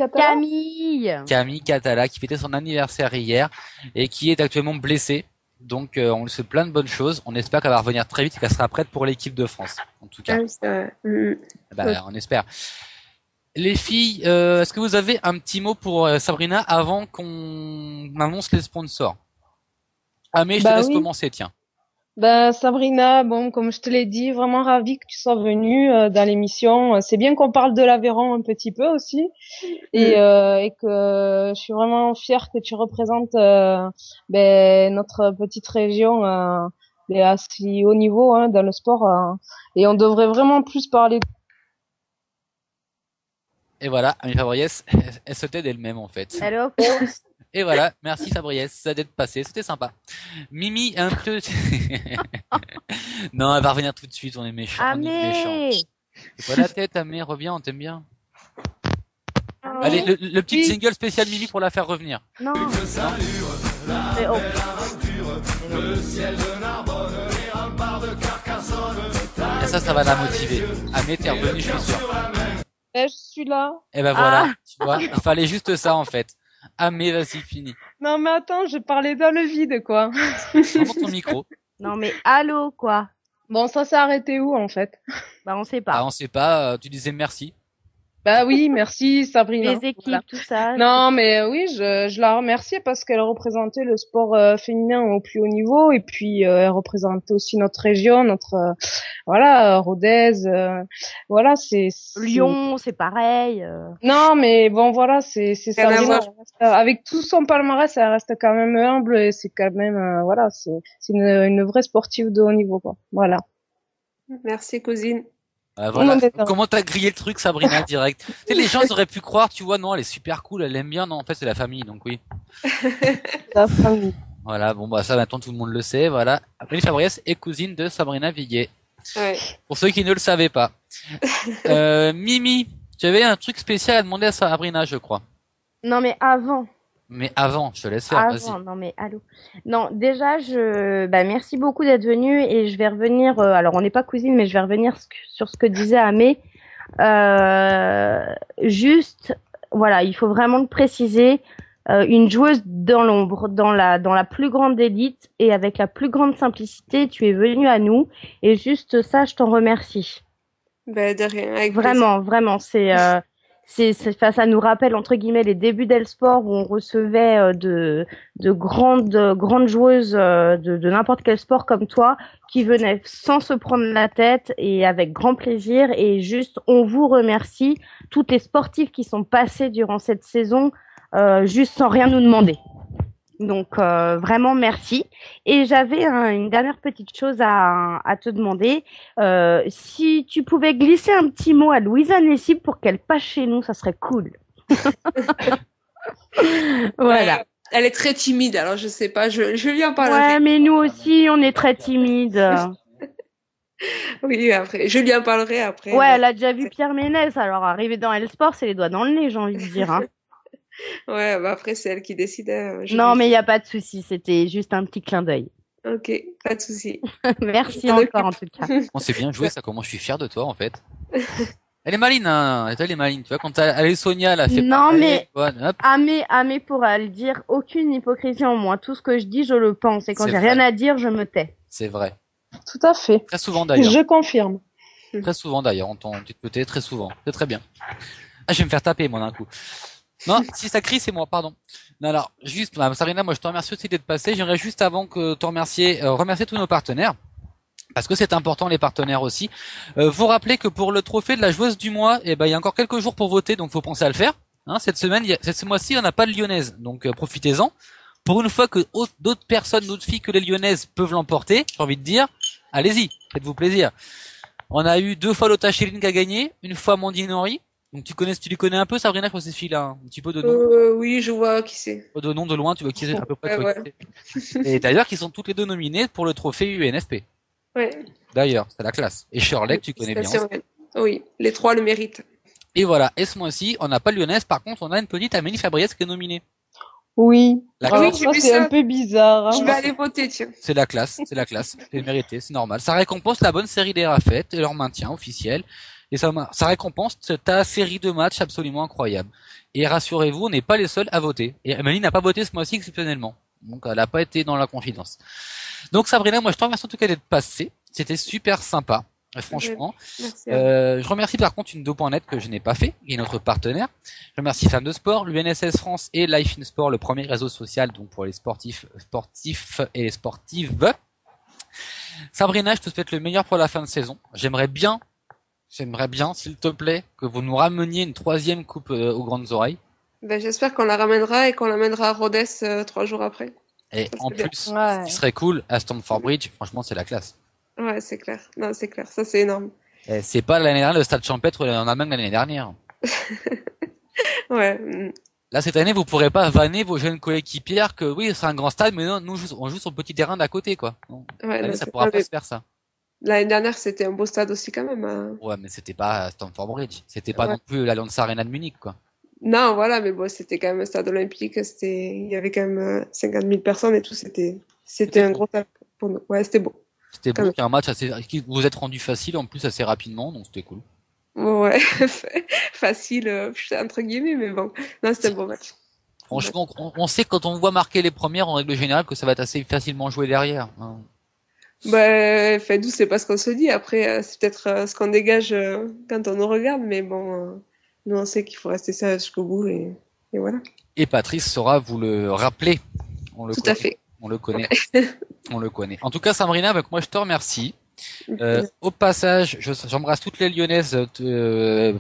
Catala qui fêtait son anniversaire hier et qui est actuellement blessée. Donc on lui souhaite plein de bonnes choses, on espère qu'elle va revenir très vite et qu'elle sera prête pour l'équipe de France, en tout cas. Ah oui, c'est vrai. Bah, on espère. Les filles, est-ce que vous avez un petit mot pour Sabrina avant qu'on annonce les sponsors? Amé, je te laisse commencer, tiens. Ben Sabrina, bon, comme je te l'ai dit, vraiment ravie que tu sois venue dans l'émission. C'est bien qu'on parle de l'Aveyron un petit peu aussi, et que je suis vraiment fière que tu représentes notre petite région à si haut niveau dans le sport. Et on devrait vraiment plus parler. Et voilà, Amélie Fabriès, elle se t'aide elle-même en fait. Hello. Et voilà, merci Fabriès, ça d'être passé, c'était sympa. Mimi, un peu... Non, elle va revenir tout de suite, on est méchants. Amé. C'est pas la tête, Amé, reviens, on t'aime bien. Allez, le petit single spécial Mimi pour la faire revenir. Non. Et ça va la motiver. Amé, t'es revenue, je suis sûr. Je suis là. Et ben voilà, tu vois, il fallait juste ça en fait. Amé, vas-y, fini. Non mais attends, je parlais dans le vide quoi. Prends ton micro. Non mais allô quoi. Bon, ça s'est arrêté où en fait? Bah on sait pas. Ah, on sait pas, tu disais merci. Bah oui, merci Sabrina. Les équipes, tout ça. Non, mais oui, je la remercie parce qu'elle représentait le sport féminin au plus haut niveau et puis elle représentait aussi notre région, Rodez, voilà, c'est Lyon, c'est pareil. Non, mais bon, voilà, c'est Sabrina. Avec tout son palmarès, elle reste quand même humble et c'est quand même c'est une vraie sportive de haut niveau quoi. Voilà. Merci cousine. Voilà. Comment t'as grillé le truc, Sabrina, direct? Tu sais, les gens auraient pu croire, tu vois, non, elle est super cool, elle aime bien, non, en fait, c'est la famille, donc oui. La famille. Voilà, bon, bah, ça, maintenant, tout le monde le sait, voilà. Amélie Fabriès est cousine de Sabrina Viguier. Ouais. Pour ceux qui ne le savaient pas. Mimi, tu avais un truc spécial à demander à Sabrina, je crois. Non, mais avant. Mais avant, je te laisse faire, vas-y. Non, mais allô. Non, déjà, merci beaucoup d'être venu et je vais revenir, alors on n'est pas cousine, mais je vais revenir sur ce que disait Amé. Juste, voilà, il faut vraiment le préciser, une joueuse dans l'ombre, dans la plus grande élite et avec la plus grande simplicité, tu es venue à nous et juste ça, je t'en remercie. Ben, de rien, avec Vraiment, ça nous rappelle entre guillemets les débuts d'El-Sport où on recevait de grandes joueuses de n'importe quel sport comme toi qui venaient sans se prendre la tête et avec grand plaisir et juste on vous remercie toutes les sportives qui sont passées durant cette saison juste sans rien nous demander. Donc vraiment merci. Et j'avais une dernière petite chose à te demander. Si tu pouvais glisser un petit mot à Louisa Nessib pour qu'elle passe chez nous, ça serait cool. Voilà. Elle est très timide, alors je sais pas, je lui en parlerai. Ouais, mais nous aussi, on est très timides. Oui, après, je lui en parlerai après. Ouais, elle a déjà vu Pierre Ménès, alors arriver dans L-Sport, c'est les doigts dans le nez, j'ai envie de dire. Hein. Ouais, bah après, c'est elle qui décide. Non, mais il n'y a pas de souci, c'était juste un petit clin d'œil. Ok, pas de souci. Merci encore, en tout cas. On s'est bien joué, ça, comment je suis fier de toi, en fait. Elle est maline, hein. Elle est maline, tu vois, quand elle est Sonia, elle a fait... Non, mais, Amé, pour le dire, aucune hypocrisie en moi. Tout ce que je dis, je le pense. Et quand j'ai rien à dire, je me tais. C'est vrai. Tout à fait. Très souvent d'ailleurs. Je confirme. Très souvent d'ailleurs, en ton petite côté, très souvent. C'est très bien. Ah, je vais me faire taper, moi, d'un coup. Non, si ça crie, c'est moi, pardon. Non, alors, juste, Sabrina, moi, je te remercie aussi d'être passée. J'aimerais juste, avant que te remercier, remercier tous nos partenaires. Parce que c'est important, les partenaires aussi. Vous rappeler que pour le trophée de la joueuse du mois, il y a encore quelques jours pour voter, donc faut penser à le faire. Hein, cette mois-ci, on n'a pas de lyonnaise, donc profitez-en. Pour une fois que d'autres personnes, d'autres filles que les lyonnaises peuvent l'emporter, j'ai envie de dire, allez-y, faites-vous plaisir. On a eu 2 fois Lotta Schilling qui a gagné, une fois Mandine Henry. Donc tu les connais un peu, Sabrina, je crois, ces filles-là, un petit peu de nom. Oui, je vois qui c'est. De nom, de loin, tu vois qui c'est, à peu près. Ouais, qui c'est. Et d'ailleurs, qui sont toutes les deux nominées pour le trophée UNFP. Ouais. D'ailleurs, c'est la classe. Et Shirley, tu connais bien. Oui, les 3 le méritent. Et voilà. Et ce mois-ci, on n'a pas lyonnaise, par contre, on a une petite Amélie Fabriès qui est nominée. Oui. Alors, ça, c'est un peu bizarre. Hein. Je vais aller voter, tiens. C'est la classe. C'est mérité, c'est normal. Ça récompense la bonne série des Raffettes et leur maintien officiel. Et ça récompense ta série de matchs absolument incroyable. Et rassurez-vous, on n'est pas les seuls à voter. Et Amélie n'a pas voté ce mois-ci exceptionnellement. Donc, elle n'a pas été dans la confidence. Donc, Sabrina, moi, je te remercie en tout cas d'être passée. C'était super sympa. Franchement. Merci. Je remercie par contre une Do.net que je n'ai pas fait, qui est notre partenaire. Je remercie Femmes de Sport, l'UNSS France et Life in Sport, le premier réseau social donc pour les sportifs et les sportives. Sabrina, je te souhaite le meilleur pour la fin de saison. J'aimerais bien, s'il te plaît, que vous nous rameniez une 3e coupe aux grandes oreilles. Ben, j'espère qu'on la ramènera et qu'on l'amènera à Rhodes 3 jours après. Et ça en plus, bien. ce qui serait cool, à Stamford Bridge, franchement, c'est la classe. Ouais, c'est clair. Non, c'est clair. Ça, c'est énorme. Et c'est pas l'année dernière le stade champêtre, on a même l'année dernière. Ouais. Là, cette année, vous pourrez pas vanner vos jeunes coéquipières que oui, c'est un grand stade, mais non, nous, on joue sur le petit terrain d'à côté, quoi. Non. Ouais, L'année, non, ça pourra pas se faire, ça. L'année dernière, c'était un beau stade aussi, quand même. Hein. Ouais, mais c'était pas à Stamford Bridge. C'était pas Ouais. non plus l'Allianz Arena de Munich, quoi. Non, voilà, mais bon, c'était quand même un stade olympique. Il y avait quand même 50 000 personnes et tout. C'était un gros stade pour nous. Ouais, c'était beau. C'était Quand beau, même. qu'il y a un match qui vous êtes rendu facile, en plus assez rapidement, donc c'était cool. Ouais, facile, entre guillemets, mais bon. Non, c'était un beau match. Franchement, on sait quand on voit marquer les premières, en règle générale, que ça va être assez facilement joué derrière. Hein. Bah, nous, c'est pas ce qu'on se dit. Après, c'est peut-être ce qu'on dégage quand on nous regarde, mais bon, nous, on sait qu'il faut rester sérieux jusqu'au bout et voilà. Et Patrice saura vous le rappeler. Tout à fait. On le connaît. On le connaît. En tout cas, Sabrina, avec moi, je te remercie. Au passage, j'embrasse toutes les Lyonnaises en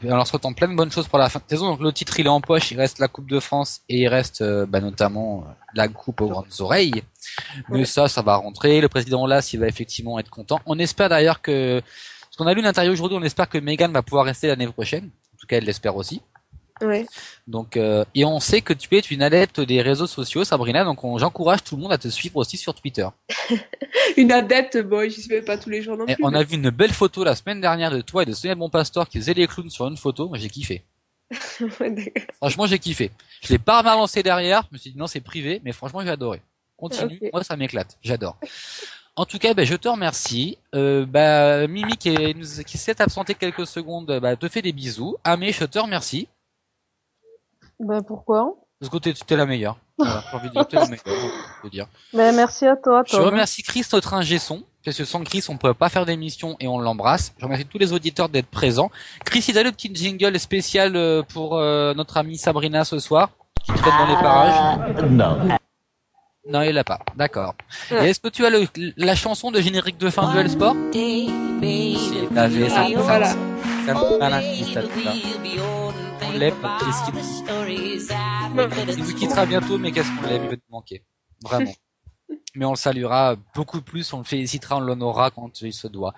leur souhaitant plein de bonnes choses pour la fin de saison. Donc le titre il est en poche, il reste la Coupe de France et il reste notamment la Coupe aux grandes oreilles. Mais ça va rentrer. Le président Lass, il va effectivement être content. On espère d'ailleurs parce qu'on a lu une interview aujourd'hui, on espère que Meghan va pouvoir rester l'année prochaine. En tout cas, elle l'espère aussi. Ouais. Donc et on sait que tu es une adepte des réseaux sociaux, Sabrina, donc j'encourage tout le monde à te suivre aussi sur Twitter. Une adepte, bon, j'y suis pas tous les jours non plus. Et on a vu une belle photo la semaine dernière de toi et de Sonia Bonpastor qui faisaient les clowns sur une photo. Moi, j'ai kiffé. Ouais, d'accord. Franchement, j'ai kiffé. Je l'ai pas avancé derrière. Je me suis dit non, c'est privé, mais franchement, j'ai adoré. Continue. Okay. Moi, ça m'éclate. J'adore. En tout cas, je te remercie. Mimi qui s'est absentée quelques secondes, te fait des bisous. Amé, je te remercie. Ben pourquoi? Parce que t'es la meilleure. Voilà, j'ai envie de dire, t'es la meilleure, je veux dire. Ben merci à toi, Je Tom. remercie Chris, notre ingé son, parce que sans Chris, on peut pas faire d'émission et on l'embrasse. Je remercie tous les auditeurs d'être présents. Chris, il a le petit jingle spécial pour notre amie Sabrina ce soir, qui traîne dans les parages. Non. Non, il l'a pas. D'accord. Et est-ce que tu as la chanson de générique de fin de Duel Sport? Si, t'avais ça. Voilà. Ça me malinquise, ça, tout ça. On l'aime, il nous quittera bientôt, mais qu'est-ce qu'on l'aime, il va nous manquer. Vraiment. Mais on le saluera beaucoup plus, on le félicitera, on l'honorera quand il se doit.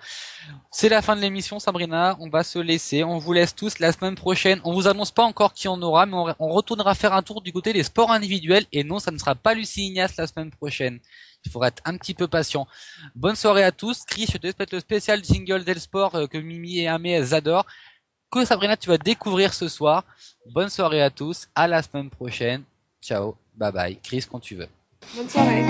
C'est la fin de l'émission, Sabrina. On va se laisser. On vous laisse tous la semaine prochaine. On vous annonce pas encore qui en aura, mais on retournera faire un tour du côté des sports individuels. Et non, ça ne sera pas Lucie Ignace la semaine prochaine. Il faudra être un petit peu patient. Bonne soirée à tous. Chris, je te laisse peut-être le spécial jingle d'El Sport que Mimi et Amé, elles adorent. Que Sabrina, tu vas découvrir ce soir. Bonne soirée à tous. À la semaine prochaine. Ciao. Bye bye. Chris, quand tu veux. Bonne soirée.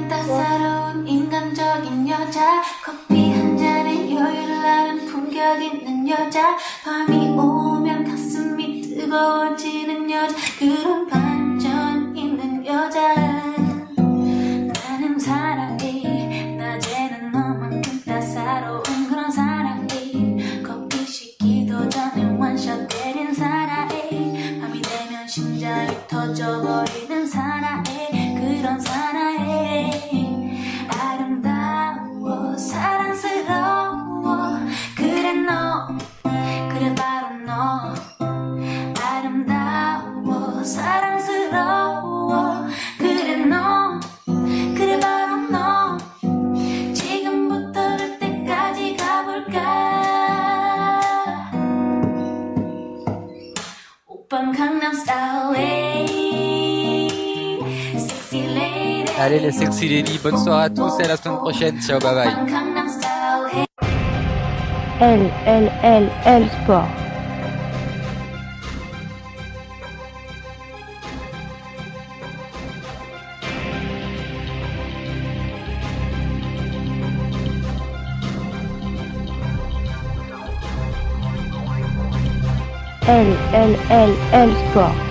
따사로운 인간적인 여자 커피 한 잔에 여유를 아는 품격 있는 여자 밤이 오면 가슴이 뜨거워지는 여자 그런 반전 있는 여자 나는 사랑해 낮에는 너만큼 Allez les sexy ladies, bonne soirée à tous et à la semaine prochaine. Ciao, bye bye. Gangnam Style. L Sport. L Sport.